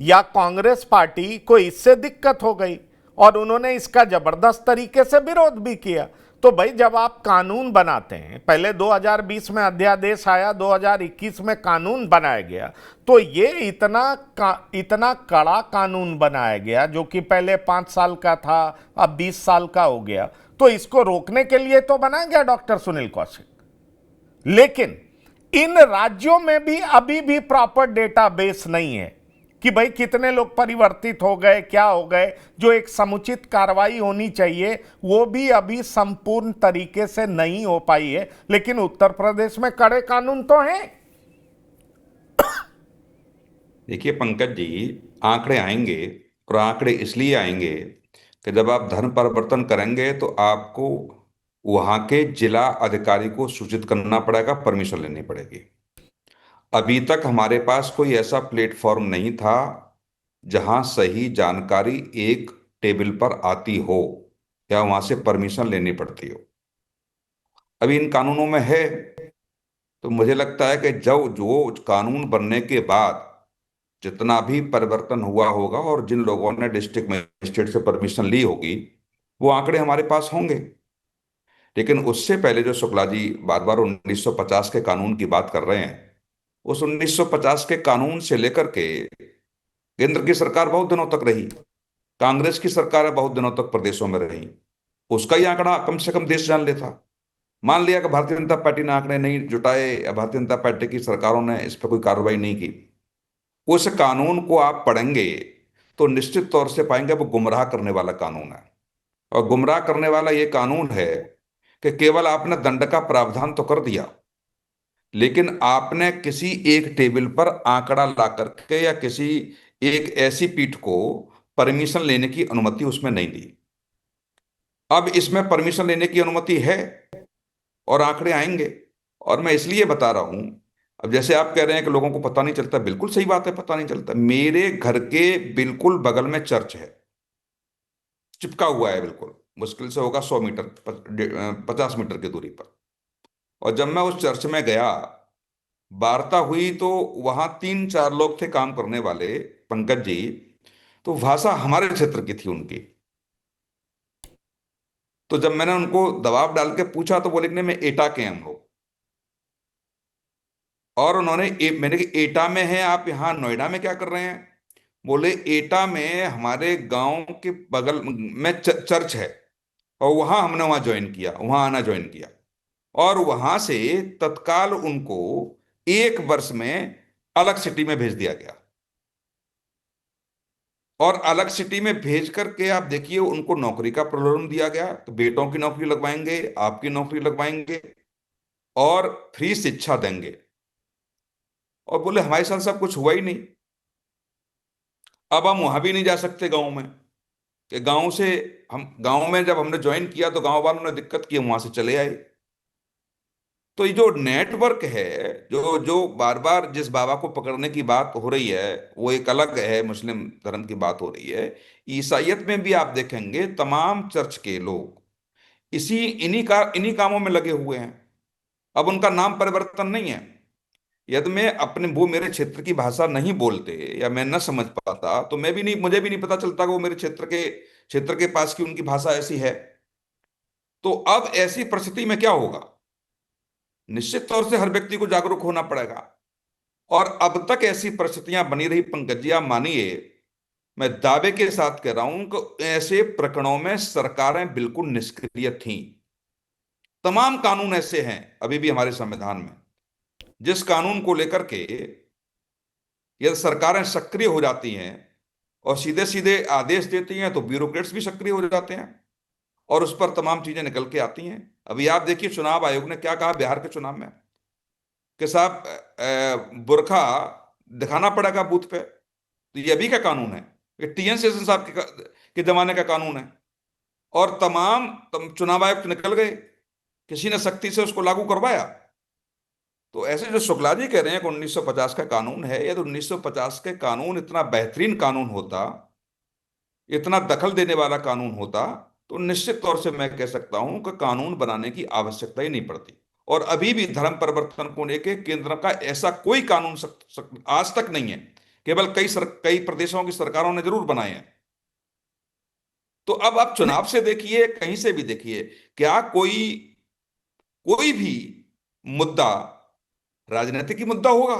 या कांग्रेस पार्टी को इससे दिक्कत हो गई और उन्होंने इसका जबरदस्त तरीके से विरोध भी किया। तो भाई, जब आप कानून बनाते हैं, पहले 2020 में अध्यादेश आया, 2021 में कानून बनाया गया, तो ये इतना कड़ा कानून बनाया गया जो कि पहले 5 साल का था, अब 20 साल का हो गया। तो इसको रोकने के लिए तो बनाया गया डॉक्टर सुनील कौशिक। लेकिन इन राज्यों में भी अभी भी प्रॉपर डेटाबेस नहीं है कि भाई कितने लोग परिवर्तित हो गए, क्या हो गए। जो एक समुचित कार्रवाई होनी चाहिए वो भी अभी संपूर्ण तरीके से नहीं हो पाई है। लेकिन उत्तर प्रदेश में कड़े कानून तो हैं। देखिए पंकज जी, आंकड़े आएंगे, और आंकड़े इसलिए आएंगे कि जब आप धर्म परिवर्तन करेंगे तो आपको वहां के जिला अधिकारी को सूचित करना पड़ेगा, परमिशन लेनी पड़ेगी। अभी तक हमारे पास कोई ऐसा प्लेटफॉर्म नहीं था जहां सही जानकारी एक टेबल पर आती हो या वहां से परमिशन लेनी पड़ती हो। अभी इन कानूनों में है। तो मुझे लगता है कि जब जो कानून बनने के बाद जितना भी परिवर्तन हुआ होगा और जिन लोगों ने डिस्ट्रिक्ट मजिस्ट्रेट से परमिशन ली होगी, वो आंकड़े हमारे पास होंगे। लेकिन उससे पहले जो शुक्ला जी बार बार 1950 के कानून की बात कर रहे हैं, उस 1950 के कानून से लेकर के केंद्र की सरकार बहुत दिनों तक रही, कांग्रेस की सरकार बहुत दिनों तक प्रदेशों में रही, उसका ही आंकड़ा कम से कम देश जान लेता। मान लिया कि भारतीय जनता पार्टी ने आंकड़े नहीं जुटाए या भारतीय जनता पार्टी की सरकारों ने इस पर कोई कार्रवाई नहीं की, उस कानून को आप पढ़ेंगे तो निश्चित तौर से पाएंगे वो गुमराह करने वाला कानून है। और गुमराह करने वाला ये कानून है कि केवल आपने दंड का प्रावधान तो कर दिया, लेकिन आपने किसी एक टेबल पर आंकड़ा ला करके या किसी एक ऐसी पीठ को परमिशन लेने की अनुमति उसमें नहीं दी। अब इसमें परमिशन लेने की अनुमति है और आंकड़े आएंगे। और मैं इसलिए बता रहा हूं, अब जैसे आप कह रहे हैं कि लोगों को पता नहीं चलता, बिल्कुल सही बात है, पता नहीं चलता। मेरे घर के बिल्कुल बगल में चर्च है, चिपका हुआ है, बिल्कुल मुश्किल से होगा 100 मीटर 50 मीटर की दूरी पर। और जब मैं उस चर्च में गया, वार्ता हुई, तो वहां 3-4 लोग थे काम करने वाले, पंकज जी, तो भाषा हमारे क्षेत्र की थी उनकी। तो जब मैंने उनको दबाव डाल के पूछा तो बोले कि नहीं, मैं एटा के हैं हम लोग। और उन्होंने मैंने कि एटा में है, आप यहाँ नोएडा में क्या कर रहे हैं? बोले एटा में हमारे गांव के बगल में चर्च है और वहां हमने वहां ज्वाइन किया, वहां आना ज्वाइन किया। और वहां से तत्काल उनको 1 वर्ष में अलग सिटी में भेज दिया गया। और अलग सिटी में भेज करके आप देखिए, उनको नौकरी का प्रलोभन दिया गया, तो बेटों की नौकरी लगवाएंगे, आपकी नौकरी लगवाएंगे और फ्री शिक्षा देंगे। और बोले हमारे साथ सब कुछ हुआ ही नहीं। अब हम वहां भी नहीं जा सकते गांव में, कि गांव से हम गांव में जब हमने ज्वाइन किया तो गांव वालों ने दिक्कत की, हम वहां से चले आए। तो ये जो नेटवर्क है, जो जो बार बार जिस बाबा को पकड़ने की बात हो रही है, वो एक अलग है, मुस्लिम धर्म की बात हो रही है। ईसाइयत में भी आप देखेंगे तमाम चर्च के लोग इन्हीं कामों में लगे हुए हैं। अब उनका नाम परिवर्तन नहीं है। यदि मैं अपने वो मेरे क्षेत्र की भाषा नहीं बोलते या मैं न समझ पाता तो मुझे भी नहीं पता चलता कि वो मेरे क्षेत्र के पास की उनकी भाषा ऐसी है। तो अब ऐसी परिस्थिति में क्या होगा? निश्चित तौर से हर व्यक्ति को जागरूक होना पड़ेगा। और अब तक ऐसी परिस्थितियां बनी रही, पंकज जी आप मानिए, मैं दावे के साथ कह रहा हूं कि ऐसे प्रकरणों में सरकारें बिल्कुल निष्क्रिय थीं। तमाम कानून ऐसे हैं अभी भी हमारे संविधान में, जिस कानून को लेकर के यदि सरकारें सक्रिय हो जाती हैं और सीधे सीधे आदेश देती हैं तो ब्यूरोक्रेट्स भी सक्रिय हो जाते हैं और उस पर तमाम चीजें निकल के आती हैं। अभी आप देखिए चुनाव आयोग ने क्या कहा बिहार के चुनाव में, कि साहब बुर्खा दिखाना पड़ेगा बूथ पे। तो ये अभी का कानून है, ये टीएन शेषन साहब के जमाने का कानून है। और चुनाव आयुक्त निकल गए, किसी ने सख्ती से उसको लागू करवाया। तो ऐसे जो शुक्ला जी कह रहे हैं कि 1950 का कानून है, या तो 1950 के कानून इतना बेहतरीन कानून होता, इतना दखल देने वाला कानून होता, तो निश्चित तौर से मैं कह सकता हूं कि कानून बनाने की आवश्यकता ही नहीं पड़ती। और अभी भी धर्म परिवर्तन को लेकर केंद्र का ऐसा कोई कानून आज तक नहीं है, केवल कई प्रदेशों की सरकारों ने जरूर बनाए हैं। तो अब आप चुनाव से देखिए, कहीं से भी देखिए, क्या कोई भी मुद्दा राजनीतिक ही मुद्दा होगा?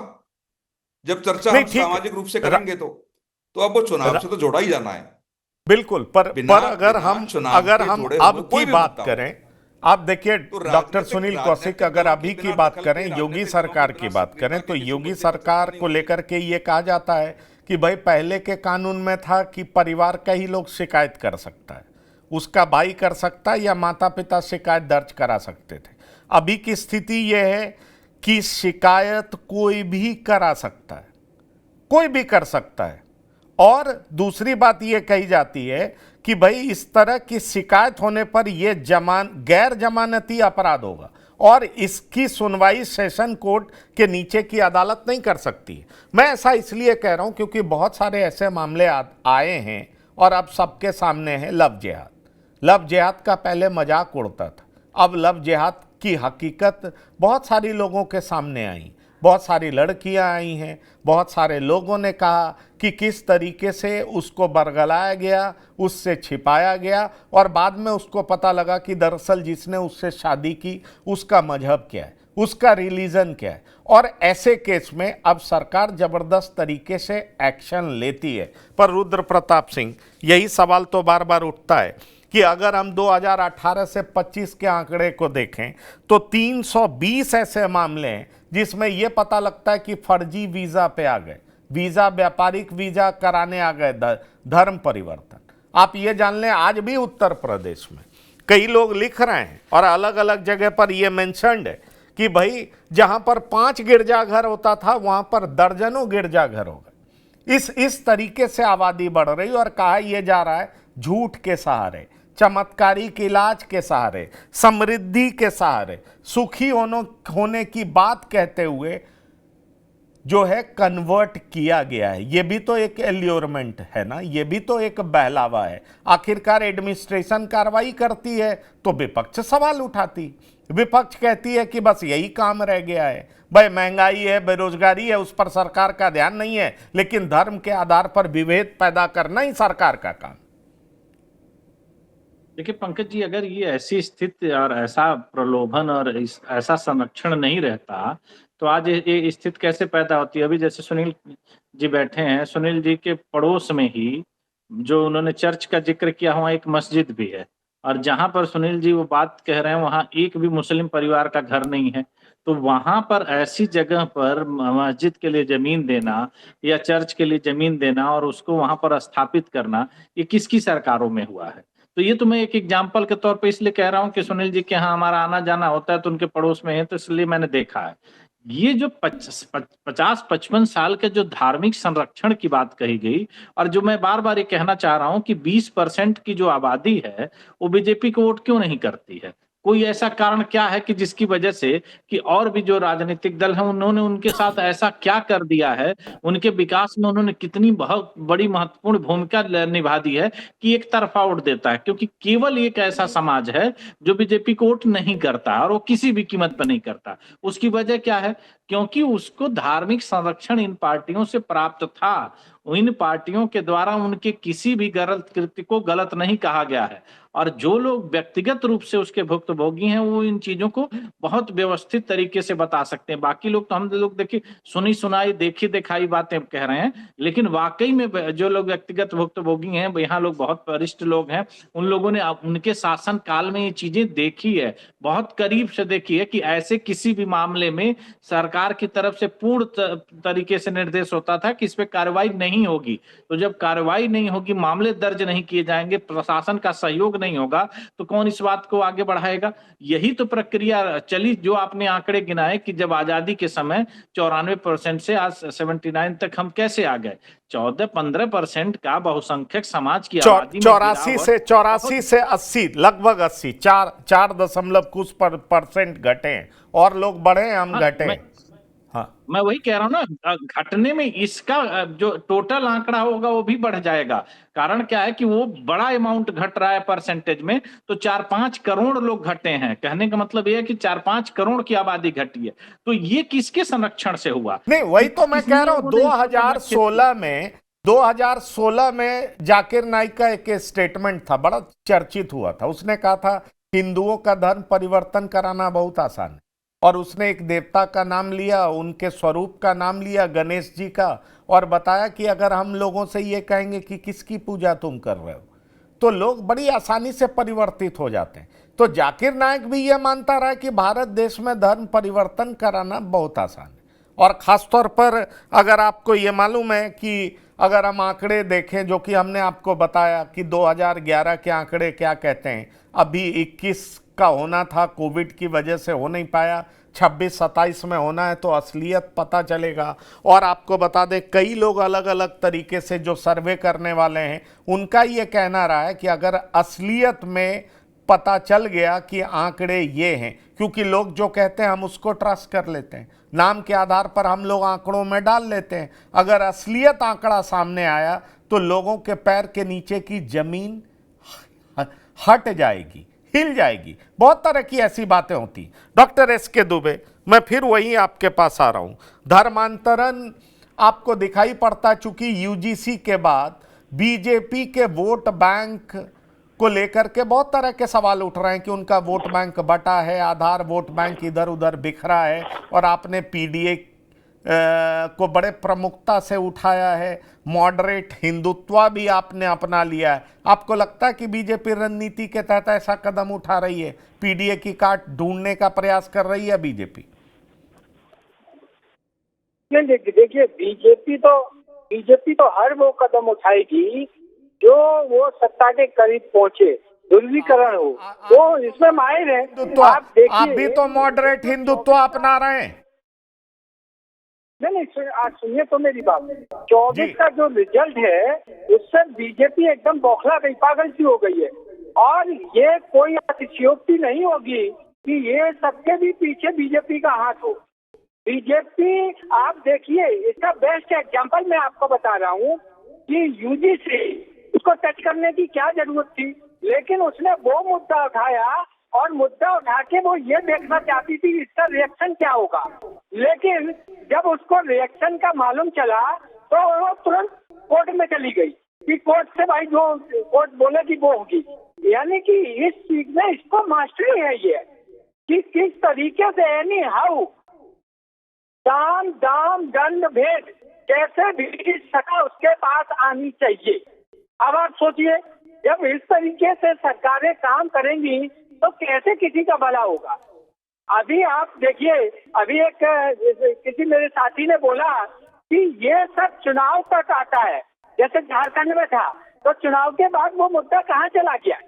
जब चर्चा नहीं हम ठीक, सामाजिक रूप से करेंगे तो अब वो चुनाव से तो जोड़ा ही जाना है। बिल्कुल। पर अगर बिना हम चुनाव अगर के हम जुड़े अब हुए की कोई भी बात मुद्दा हो। करें, आप देखिए तो डॉक्टर सुनील कौशिक, राजनीतिक अगर दलों अभी की की बिना बात दखल करें, के, योगी राजनीतिक दलों सरकार की की बिना बात करें, तो सक्रियता के योगी किसी मुद्दे पर सरकार नहीं को होगी। लेकर के ये कहा जाता है कि भाई पहले के कानून में था कि परिवार का ही लोग शिकायत कर सकता है, उसका भाई कर सकता है या माता पिता शिकायत दर्ज करा सकते थे। अभी की स्थिति यह है कि शिकायत कोई भी करा सकता है, कोई भी कर सकता है। और दूसरी बात यह कही जाती है कि भाई इस तरह की शिकायत होने पर यह गैर जमानती अपराध होगा और इसकी सुनवाई सेशन कोर्ट के नीचे की अदालत नहीं कर सकती। मैं ऐसा इसलिए कह रहा हूं क्योंकि बहुत सारे ऐसे मामले आए हैं और अब सबके सामने है लव जिहाद। लव जिहाद का पहले मजाक उड़ता था, अब लव जिहाद की हकीकत बहुत सारी लोगों के सामने आई, बहुत सारी लड़कियां आई हैं, बहुत सारे लोगों ने कहा कि किस तरीके से उसको बरगलाया गया, उससे छिपाया गया और बाद में उसको पता लगा कि दरअसल जिसने उससे शादी की उसका मजहब क्या है, उसका रिलीजन क्या है। और ऐसे केस में अब सरकार जबरदस्त तरीके से एक्शन लेती है। पर रुद्र प्रताप सिंह, यही सवाल तो बार बार उठता है कि अगर हम 2018 से 25 के आंकड़े को देखें तो 320 ऐसे मामले हैं जिसमें यह पता लगता है कि फर्जी वीजा पे आ गए, वीजा व्यापारिक वीजा कराने आ गए, धर्म परिवर्तन। आप ये जान लें आज भी उत्तर प्रदेश में कई लोग लिख रहे हैं और अलग अलग जगह पर यह मेंशन्ड है कि भाई जहां पर 5 गिरजाघर होता था वहां पर दर्जनों गिरजाघर हो गए। इस तरीके से आबादी बढ़ रही और कहा यह जा रहा है झूठ के सहारे, चमत्कारिक इलाज के सहारे, समृद्धि के सहारे, सुखी होने की बात कहते हुए जो है कन्वर्ट किया गया है। ये भी तो एक एल्योरमेंट है ना, ये भी तो एक बहलावा है। आखिरकार एडमिनिस्ट्रेशन कार्रवाई करती है तो विपक्ष सवाल उठाती, विपक्ष कहती है कि बस यही काम रह गया है, भाई महंगाई है, बेरोजगारी है, उस पर सरकार का ध्यान नहीं है, लेकिन धर्म के आधार पर विभेद पैदा करना ही सरकार का काम। देखिए पंकज जी, अगर ये ऐसी स्थिति और ऐसा प्रलोभन और ऐसा संरक्षण नहीं रहता तो आज ये स्थिति कैसे पैदा होती है। अभी जैसे सुनील जी बैठे हैं, सुनील जी के पड़ोस में ही जो उन्होंने चर्च का जिक्र किया वहाँ एक मस्जिद भी है और जहां पर सुनील जी वो बात कह रहे हैं वहां एक भी मुस्लिम परिवार का घर नहीं है। तो वहां पर ऐसी जगह पर मस्जिद के लिए जमीन देना या चर्च के लिए जमीन देना और उसको वहां पर स्थापित करना, ये किसकी सरकारों में हुआ है। तो ये तो मैं एक एग्जाम्पल के तौर पे इसलिए कह रहा हूँ कि सुनील जी के यहाँ हमारा आना जाना होता है तो उनके पड़ोस में है तो इसलिए मैंने देखा है। ये जो 50-55 साल के जो धार्मिक संरक्षण की बात कही गई और जो मैं बार बार ये कहना चाह रहा हूं कि 20% की जो आबादी है वो बीजेपी को वोट क्यों नहीं करती है। कोई ऐसा कारण क्या है कि जिसकी वजह से कि और भी जो राजनीतिक दल हैं उन्होंने उनके साथ ऐसा क्या कर दिया है, उनके विकास में उन्होंने कितनी बहुत बड़ी महत्वपूर्ण भूमिका निभा दी है कि एक तरफा वोट देता है। क्योंकि केवल एक ऐसा समाज है जो बीजेपी को वोट नहीं करता और वो किसी भी कीमत पर नहीं करता। उसकी वजह क्या है? क्योंकि उसको धार्मिक संरक्षण इन पार्टियों से प्राप्त था। इन पार्टियों के द्वारा उनके किसी भी गलत कृत्य को गलत नहीं कहा गया है और जो लोग व्यक्तिगत रूप से उसके भुक्तभोगी हैं वो इन चीजों को बहुत व्यवस्थित तरीके से बता सकते हैं। बाकी लोग तो हम लोग देखिए सुनी सुनाई देखी दिखाई बातें कह रहे हैं, लेकिन वाकई में जो लोग व्यक्तिगत भुक्तभोगी हैं, यहाँ लोग बहुत वरिष्ठ लोग हैं, उन लोगों ने उनके शासन काल में ये चीजें देखी है, बहुत करीब से देखी है कि ऐसे किसी भी मामले में सरकार की तरफ से पूर्ण तरीके से निर्देश होता था कि इस पे कार्रवाई नहीं होगी। तो जब कार्रवाई नहीं होगी, मामले दर्ज नहीं किए जाएंगे, प्रशासन का सहयोग नहीं होगा तो कौन इस बात को आगे बढ़ाएगा। यही तो प्रक्रिया चली जो आपने आंकड़े गिनाए कि जब आजादी के समय 94% से आज 79 तक हम कैसे आ गए। 14-15% का बहुसंख्यक समाज की आबादी में 84 से 80 लगभग 80 4 कुछ % घटे हैं और लोग बढ़े हम घटे। मैं वही कह रहा हूं ना, घटने में इसका जो टोटल आंकड़ा होगा वो भी बढ़ जाएगा। कारण क्या है कि वो बड़ा अमाउंट घट रहा है परसेंटेज में, तो 4-5 करोड़ लोग घटे हैं। कहने का मतलब ये है कि 4-5 करोड़ की आबादी घटी है। तो ये किसके संरक्षण से हुआ? नहीं, वही तो मैं कह रहा हूं। 2016 में जाकिर नाइक का एक स्टेटमेंट था, बड़ा चर्चित हुआ था। उसने कहा था हिंदुओं का धर्म परिवर्तन कराना बहुत आसान है और उसने एक देवता का नाम लिया, उनके स्वरूप का नाम लिया, गणेश जी का, और बताया कि अगर हम लोगों से ये कहेंगे कि किसकी पूजा तुम कर रहे हो तो लोग बड़ी आसानी से परिवर्तित हो जाते हैं। तो जाकिर नाइक भी ये मानता रहा कि भारत देश में धर्म परिवर्तन कराना बहुत आसान है। और ख़ासतौर पर अगर आपको ये मालूम है कि अगर हम आंकड़े देखें जो कि हमने आपको बताया कि 2011 के आंकड़े क्या कहते हैं, अभी 21 का होना था, कोविड की वजह से हो नहीं पाया, 26-27 में होना है तो असलियत पता चलेगा। और आपको बता दें, कई लोग अलग अलग तरीके से जो सर्वे करने वाले हैं उनका ये कहना रहा है कि अगर असलियत में पता चल गया कि आंकड़े ये हैं, क्योंकि लोग जो कहते हैं हम उसको ट्रस्ट कर लेते हैं, नाम के आधार पर हम लोग आंकड़ों में डाल लेते हैं। अगर असलियत आंकड़ा सामने आया तो लोगों के पैर के नीचे की जमीन हट जाएगी, हिल जाएगी। बहुत तरह की ऐसी बातें होती। Doctor S K. दुबे, मैं फिर वही आपके पास आ रहा हूं। धर्मांतरण आपको दिखाई पड़ता, चूंकि यूजीसी के बाद बीजेपी के वोट बैंक को लेकर के बहुत तरह के सवाल उठ रहे हैं कि उनका वोट बैंक बटा है, आधार वोट बैंक इधर उधर बिखरा है। और आपने पीडीए को बड़े प्रमुखता से उठाया है, मॉडरेट हिंदुत्व भी आपने अपना लिया है। आपको लगता है कि बीजेपी रणनीति के तहत ऐसा कदम उठा रही है, पीडीए की काट ढूंढने का प्रयास कर रही है बीजेपी? देखिए, बीजेपी तो हर वो कदम उठाएगी जो वो सत्ता के करीब पहुंचे, ध्रुवीकरण हो, वो इसमें माहिर है। आप भी तो मॉडरेट हिंदुत्व अपना रहे हैं। नहीं, आज सुनिए तो मेरी बात। 24 का जो रिजल्ट है उससे बीजेपी एकदम बौखला गई, पागल सी हो गई है। और ये कोई अतिशयोक्ति नहीं होगी कि ये सबके भी पीछे बीजेपी का हाथ हो। बीजेपी, आप देखिए, इसका बेस्ट एग्जांपल मैं आपको बता रहा हूँ कि यूजीसी, उसको टच करने की क्या जरूरत थी, लेकिन उसने वो मुद्दा उठाया और मुद्दा उठा के वो ये देखना चाहती थी इसका रिएक्शन क्या होगा। लेकिन जब उसको रिएक्शन का मालूम चला तो वो तुरंत कोर्ट में चली गई कि कोर्ट से भाई जो कोर्ट बोलेगी वो होगी। यानी कि इस चीज में इसको मास्टरी है ये, कि किस तरीके से एनी हाउ दाम दाम दंड भेद कैसे भी सका उसके पास आनी चाहिए। अब आप सोचिए, जब इस तरीके से सरकारें काम करेंगी तो कैसे किसी का भला होगा। अभी आप देखिए, अभी एक किसी मेरे साथी ने बोला कि ये सब चुनाव तक आता है, जैसे झारखंड में था तो चुनाव के बाद वो मुद्दा कहाँ चला गया।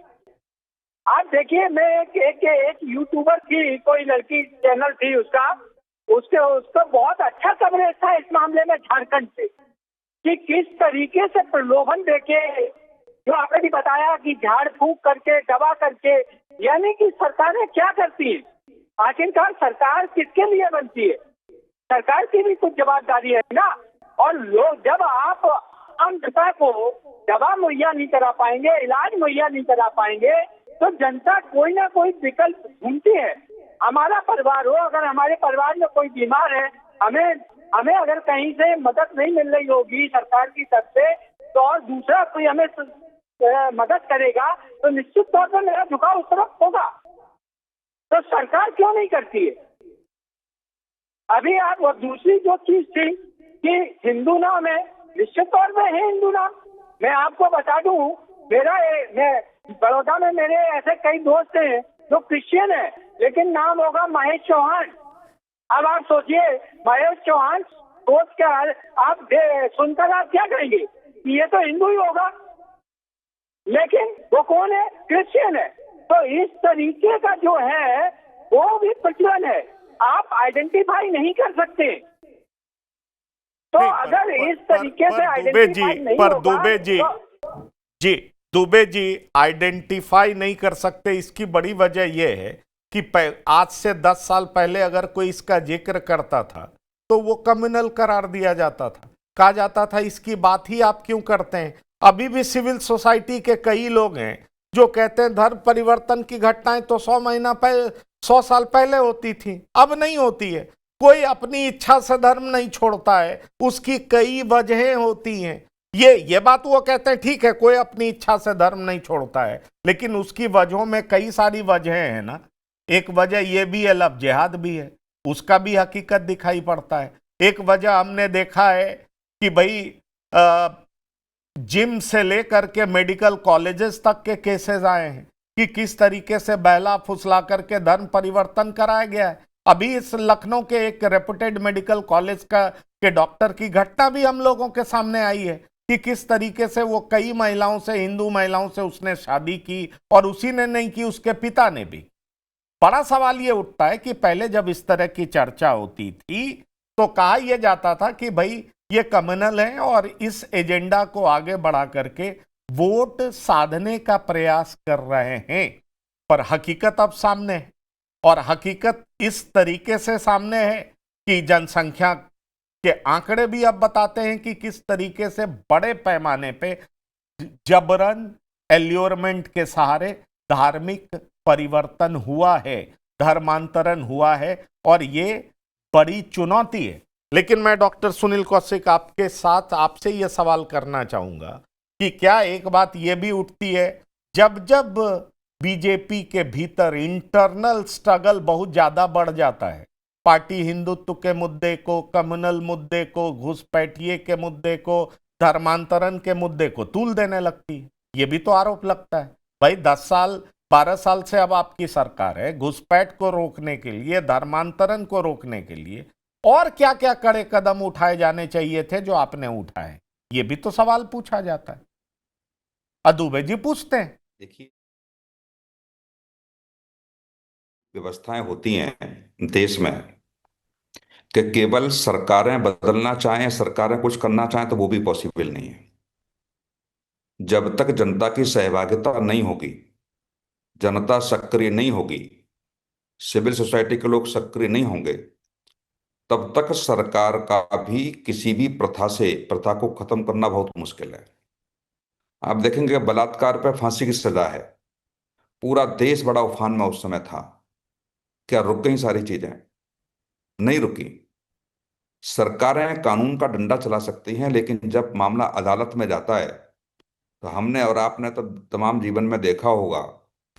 आप देखिए, मैं एक यूट्यूबर थी, कोई लड़की चैनल थी उसका बहुत अच्छा कवरेज था इस मामले में झारखंड से, कि किस तरीके से प्रलोभन देके, जो आपने भी बताया कि झाड़ फूक करके, दबा करके, यानी कि सरकारें क्या करती है, आखिरकार सरकार किसके लिए बनती है, सरकार की भी कुछ जवाबदारी है ना। और लोग, जब आप आम जनता को दवा मुहैया नहीं करा पाएंगे, इलाज मुहैया नहीं करा पाएंगे, तो जनता कोई ना कोई विकल्प ढूंढती है। हमारा परिवार हो, अगर हमारे परिवार में कोई बीमार है, हमें अगर कहीं से मदद नहीं मिल रही होगी सरकार की तरफ से, तो और दूसरा कोई हमें मदद करेगा तो निश्चित तौर पर मेरा झुकाव उस तरफ होगा। तो सरकार क्यों नहीं करती है? अभी आप, और दूसरी जो चीज थी कि हिंदू नाम है, निश्चित तौर पर है हिंदू नाम। मैं आपको बता दूं, मैं बड़ौदा में मेरे ऐसे कई दोस्त हैं जो क्रिश्चियन है, लेकिन नाम होगा महेश चौहान। अब आप सोचिए, महेश चौहान सोच कर आप सुनकर आप क्या कहेंगे कि ये तो हिंदू ही होगा, लेकिन वो कौन है? क्रिश्चियन है। तो इस तरीके का जो है वो भी प्रचलन है, आप आइडेंटिफाई नहीं कर सकते। तो अगर इस तरीके से आइडेंटिफाई नहीं होगा, दुबे जी आइडेंटिफाई नहीं कर सकते, इसकी बड़ी वजह यह है कि आज से 10 साल पहले अगर कोई इसका जिक्र करता था तो वो कम्युनल करार दिया जाता था, कहा जाता था इसकी बात ही आप क्यों करते हैं। अभी भी सिविल सोसाइटी के कई लोग हैं जो कहते हैं धर्म परिवर्तन की घटनाएं तो 100 साल पहले होती थी, अब नहीं होती है। कोई अपनी इच्छा से धर्म नहीं छोड़ता है, उसकी कई वजहें होती हैं। ये बात वो कहते हैं, ठीक है कोई अपनी इच्छा से धर्म नहीं छोड़ता है, लेकिन उसकी वजहों में कई सारी वजहें हैं ना। एक वजह ये भी है, लव जिहाद भी है, उसका भी हकीकत दिखाई पड़ता है। एक वजह हमने देखा है कि भाई जिम से लेकर के मेडिकल कॉलेजेस तक के केसेस आए हैं कि किस तरीके से बहला फुसला करके धर्म परिवर्तन कराया गया है। अभी इस लखनऊ के एक रेपुटेड मेडिकल कॉलेज के डॉक्टर की घटना भी हम लोगों के सामने आई है कि किस तरीके से वो कई महिलाओं से, हिंदू महिलाओं से उसने शादी की, और उसी ने नहीं की, उसके पिता ने भी। बड़ा सवाल ये उठता है कि पहले जब इस तरह की चर्चा होती थी तो कहा यह जाता था कि भाई ये कम्युनल है और इस एजेंडा को आगे बढ़ा करके वोट साधने का प्रयास कर रहे हैं। पर हकीकत अब सामने है, और हकीकत इस तरीके से सामने है कि जनसंख्या के आंकड़े भी अब बताते हैं कि किस तरीके से बड़े पैमाने पे जबरन एल्योरमेंट के सहारे धार्मिक परिवर्तन हुआ है, धर्मांतरण हुआ है, और ये बड़ी चुनौती है। लेकिन मैं डॉक्टर सुनील कौशिक आपके साथ आपसे यह सवाल करना चाहूंगा कि क्या एक बात यह भी उठती है, जब जब बीजेपी के भीतर इंटरनल स्ट्रगल बहुत ज्यादा बढ़ जाता है, पार्टी हिंदुत्व के मुद्दे को, कम्युनल मुद्दे को, घुसपैठिए के मुद्दे को, धर्मांतरण के मुद्दे को तूल देने लगती है। यह भी तो आरोप लगता है भाई 10 साल 12 साल से अब आपकी सरकार है, घुसपैठ को रोकने के लिए, धर्मांतरण को रोकने के लिए और क्या क्या कड़े कदम उठाए जाने चाहिए थे जो आपने उठाए, ये भी तो सवाल पूछा जाता है। अदुबे जी पूछते हैं। देखिए, व्यवस्थाएं होती हैं देश में कि केवल सरकारें बदलना चाहें, सरकारें कुछ करना चाहें तो वो भी पॉसिबल नहीं है। जब तक जनता की सहभागिता नहीं होगी, जनता सक्रिय नहीं होगी, सिविल सोसाइटी के लोग सक्रिय नहीं होंगे, तब तक सरकार का भी किसी भी प्रथा को खत्म करना बहुत मुश्किल है। आप देखेंगे बलात्कार पर फांसी की सजा है, पूरा देश बड़ा उफान में उस समय था। क्या रुक गई सारी चीजें? नहीं रुकी। सरकारें कानून का डंडा चला सकती हैं, लेकिन जब मामला अदालत में जाता है तो हमने और आपने तो तमाम जीवन में देखा होगा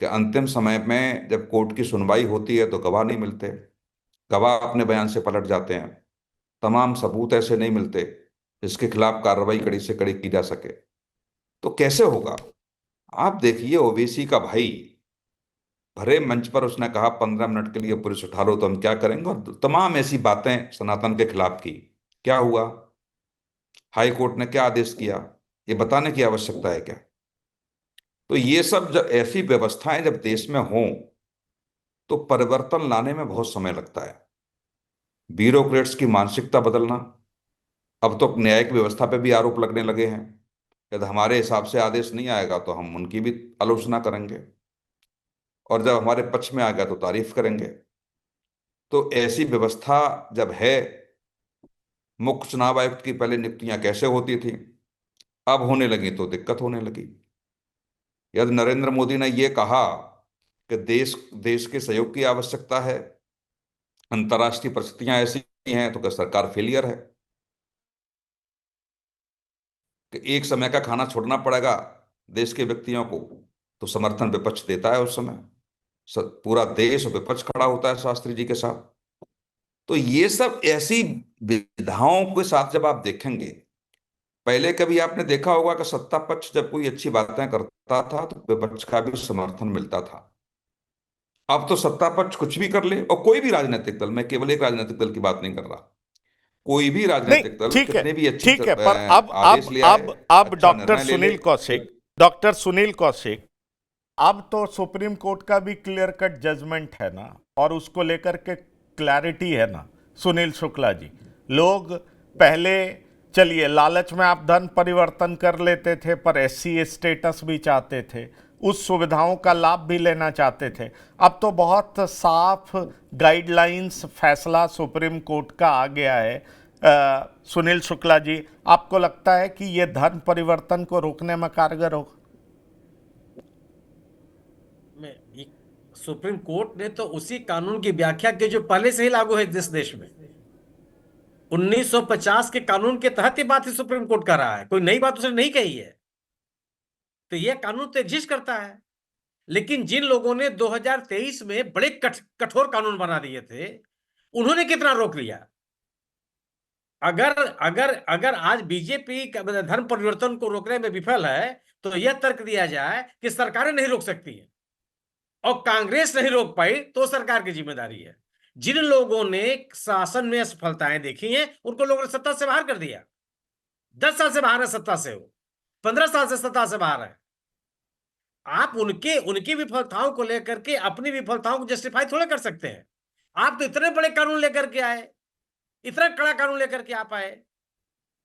कि अंतिम समय में जब कोर्ट की सुनवाई होती है तो गवाह नहीं मिलते, गवाह अपने बयान से पलट जाते हैं, तमाम सबूत ऐसे नहीं मिलते जिसके खिलाफ कार्रवाई कड़ी से कड़ी की जा सके। तो कैसे होगा? आप देखिए, ओवैसी का भाई भरे मंच पर उसने कहा 15 मिनट के लिए पुलिस उठा लो तो हम क्या करेंगे, और तमाम ऐसी बातें सनातन के खिलाफ की। क्या हुआ? हाई कोर्ट ने क्या आदेश किया, ये बताने की आवश्यकता है क्या? तो ये सब जब ऐसी व्यवस्थाएं जब देश में हों तो परिवर्तन लाने में बहुत समय लगता है। ब्यूरोक्रेट्स की मानसिकता बदलना, अब तो न्यायिक व्यवस्था पे भी आरोप लगने लगे हैं, यदि हमारे हिसाब से आदेश नहीं आएगा तो हम उनकी भी आलोचना करेंगे, और जब हमारे पक्ष में आ गया तो तारीफ करेंगे। तो ऐसी व्यवस्था जब है, मुख्य चुनाव आयुक्त की पहले नियुक्तियां कैसे होती थी, अब होने लगी तो दिक्कत होने लगी। यदि नरेंद्र मोदी ने यह कहा कि देश देश के सहयोग की आवश्यकता है, अंतर्राष्ट्रीय परिस्थितियां ऐसी हैं, तो क्या सरकार फेलियर है? कि एक समय का खाना छोड़ना पड़ेगा देश के व्यक्तियों को, तो समर्थन विपक्ष देता है उस समय, पूरा देश विपक्ष खड़ा होता है शास्त्री जी के साथ। तो ये सब ऐसी विधाओं के साथ जब आप देखेंगे, पहले कभी आपने देखा होगा कि सत्ता पक्ष जब कोई अच्छी बातें करता था तो विपक्ष का भी समर्थन मिलता था। अब तो सत्ता पक्ष कुछ भी कर ले, और कोई भी राजनीतिक दल, मैं केवल एक राजनीतिक दल की बात नहीं कर रहा, कोई भी नहीं, राजनीतिक दल ठीक है, कितने भी अच्छी ठीक है, पर आदेश ले आए, अब अच्छा डॉक्टर निर्णय ले ले, सुनील कौशिक, डॉक्टर सुनील कौशिक, अब तो सुप्रीम कोर्ट का भी क्लियर कट जजमेंट है ना, और उसको लेकर के क्लैरिटी है ना सुनील शुक्ला जी। लोग पहले चलिए लालच में आप धन परिवर्तन कर लेते थे, पर एससी स्टेटस भी चाहते थे, उस सुविधाओं का लाभ भी लेना चाहते थे। अब तो बहुत साफ गाइडलाइंस फैसला सुप्रीम कोर्ट का आ गया है। सुनील शुक्ला जी, आपको लगता है कि यह धन परिवर्तन को रोकने में कारगर होगा? सुप्रीम कोर्ट ने तो उसी कानून की व्याख्या की जो पहले से ही लागू है इस देश में। 1950 के कानून के तहत ये बात ही सुप्रीम कोर्ट कर रहा है, कोई नई बात उसने नहीं कही है। तो यह कानून तो एग्जिस्ट करता है, लेकिन जिन लोगों ने 2023 में बड़े कठोर कानून बना दिए थे, उन्होंने कितना रोक लिया? अगर अगर अगर आज बीजेपी धर्म परिवर्तन को रोकने में विफल है तो यह तर्क दिया जाए कि सरकारें नहीं रोक सकती है, और कांग्रेस नहीं रोक पाई तो सरकार की जिम्मेदारी है। जिन लोगों ने शासन में असफलताएं देखी हैं, उनको लोगों ने सत्ता से बाहर कर दिया। 10 साल से बाहर है सत्ता से, वो 15 साल से सत्ता से बाहर है। आप उनके उनकी विफलताओं को लेकर के अपनी विफलताओं को जस्टिफाई थोड़ा कर सकते हैं। आप तो इतने बड़े कानून लेकर के आए, इतना कड़ा कानून लेकर के आप आए।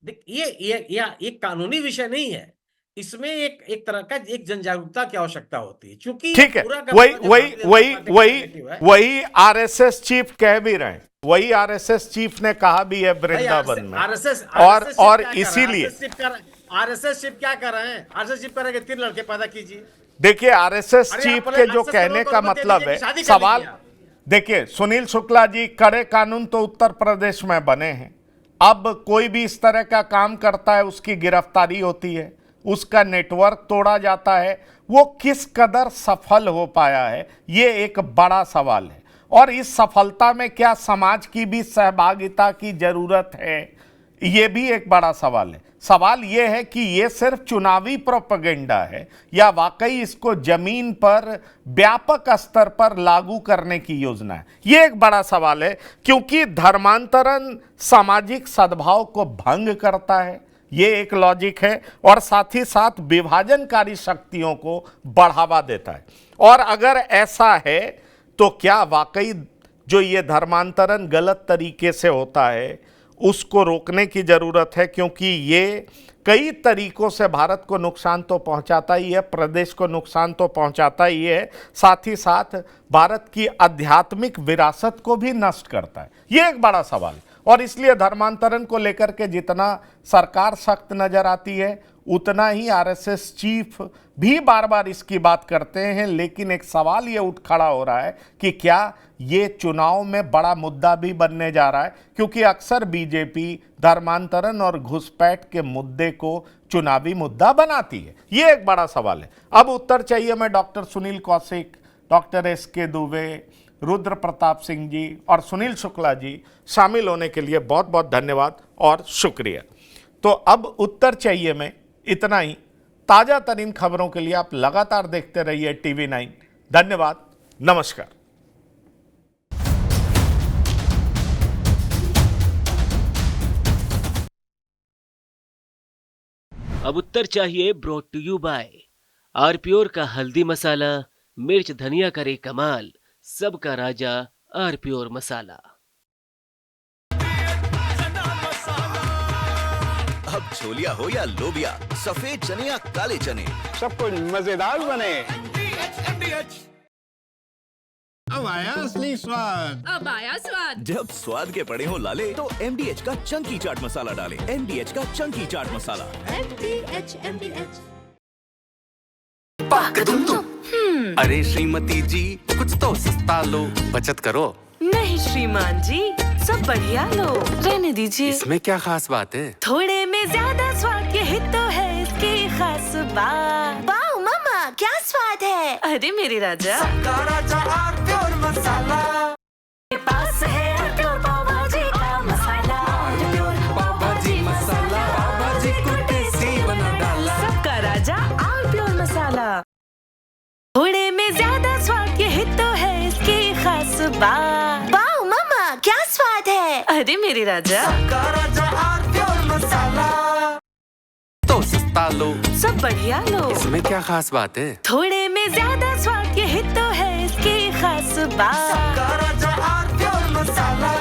देख, ये एक कानूनी विषय नहीं है, इसमें एक तरह का एक जन जागरूकता की आवश्यकता होती है, क्योंकि ठीक है, पूरा का वही पूरा वही जो वही भारतीय जनता पार्टी वही का है, वही आरएसएस चीफ कह भी रहे हैं, वही आरएसएस चीफ ने कहा भी है वृंदावन में। और इसीलिए आरएसएस चीफ क्या कर रहे हैं? आरएसएस चीफ कह रहे हैं 3 लड़के पैदा कीजिए। देखिए, आरएसएस अरे चीफ आप के जो RSS कहने लोगों का को मतलब बताइए है, कि शादी कर सवाल लीजिए आप। देखिए सुनील शुक्ला जी, कड़े कानून तो उत्तर प्रदेश में बने हैं। अब कोई भी इस तरह का काम करता है उसकी गिरफ्तारी होती है, उसका नेटवर्क तोड़ा जाता है। वो किस कदर सफल हो पाया है, ये एक बड़ा सवाल है। और इस सफलता में क्या समाज की भी सहभागिता की जरूरत है, ये भी एक बड़ा सवाल है। सवाल ये है कि ये सिर्फ चुनावी प्रोपेगेंडा है या वाकई इसको जमीन पर व्यापक स्तर पर लागू करने की योजना है, ये एक बड़ा सवाल है। क्योंकि धर्मांतरण सामाजिक सद्भाव को भंग करता है, ये एक लॉजिक है, और साथ ही साथ विभाजनकारी शक्तियों को बढ़ावा देता है। और अगर ऐसा है तो क्या वाकई जो ये धर्मांतरण गलत तरीके से होता है उसको रोकने की ज़रूरत है, क्योंकि ये कई तरीकों से भारत को नुकसान तो पहुंचाता ही है, प्रदेश को नुकसान तो पहुंचाता ही है, साथ ही साथ भारत की आध्यात्मिक विरासत को भी नष्ट करता है। ये एक बड़ा सवाल है। और इसलिए धर्मांतरण को लेकर के जितना सरकार सख्त नजर आती है, उतना ही आरएसएस चीफ भी बार बार इसकी बात करते हैं। लेकिन एक सवाल ये उठ खड़ा हो रहा है कि क्या ये चुनाव में बड़ा मुद्दा भी बनने जा रहा है, क्योंकि अक्सर बीजेपी धर्मांतरण और घुसपैठ के मुद्दे को चुनावी मुद्दा बनाती है। ये एक बड़ा सवाल है। अब उत्तर चाहिए मैं doctor Sunil Kaushik, doctor S K. Dubey, Rudra Pratap Singh ji और सुनील शुक्ला जी शामिल होने के लिए बहुत बहुत धन्यवाद और शुक्रिया। तो अब उत्तर चाहिए में इतना ही। ताज़ा तरीन खबरों के लिए आप लगातार देखते रहिए TV9। धन्यवाद, नमस्कार। अब उत्तर चाहिए ब्रॉट टू यू बाय आरप्योर का हल्दी मसाला, मिर्च धनिया करे कमाल, सबका राजा आरप्योर मसाला। अब छोलिया हो या लोबिया, सफेद चने या काले चने, सब कुछ मजेदार बने। अब आया असली स्वाद। अब आया स्वाद। जब स्वाद के पड़े हो लाले तो MDH का चंकी चाट मसाला डालें। MDH का चंकी चाट मसाला। MDH। अरे श्रीमती जी, कुछ तो सस्ता लो, बचत करो। नहीं श्रीमान जी, सब बढ़िया लो, रहने दीजिए। इसमें क्या खास बात है? थोड़े में ज्यादा स्वाद, यही तो है इसकी खास बात। वाओ मामा, क्या स्वाद है। अरे मेरे राजा, सबका राजा आरप्योर मसाला। मेरे पास है आरप्योर पाव भाजी का मसाला। आरप्योर पाव भाजी मसाला, पाव भाजी को टेस्टी बना डाला। सबका राजा आरप्योर मसाला। थोड़े में ज्यादा स्वाद, यही तो है इसकी खास बात। वाओ मामा, क्या स्वाद है। अरे मेरे राजा, सबका राजा आरप्योर मसाला। तो सस्ता लो, सब बढ़िया लो, इसमें क्या खास बात है? थोड़े में ज्यादा स्वाद, यही तो है इसकी खास बात। सबका राजा आरप्योर मसाला।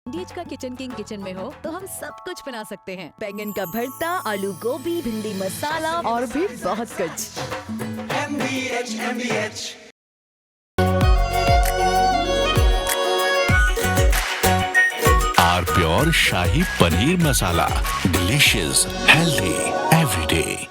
MDH का किचन किंग किचन में हो तो हम सब कुछ बना सकते हैं। बैंगन का भरता, आलू गोभी, भिंडी मसाला और भी बहुत कुछ। MDH। आरप्योर शाही paneer masala, delicious, healthy everyday.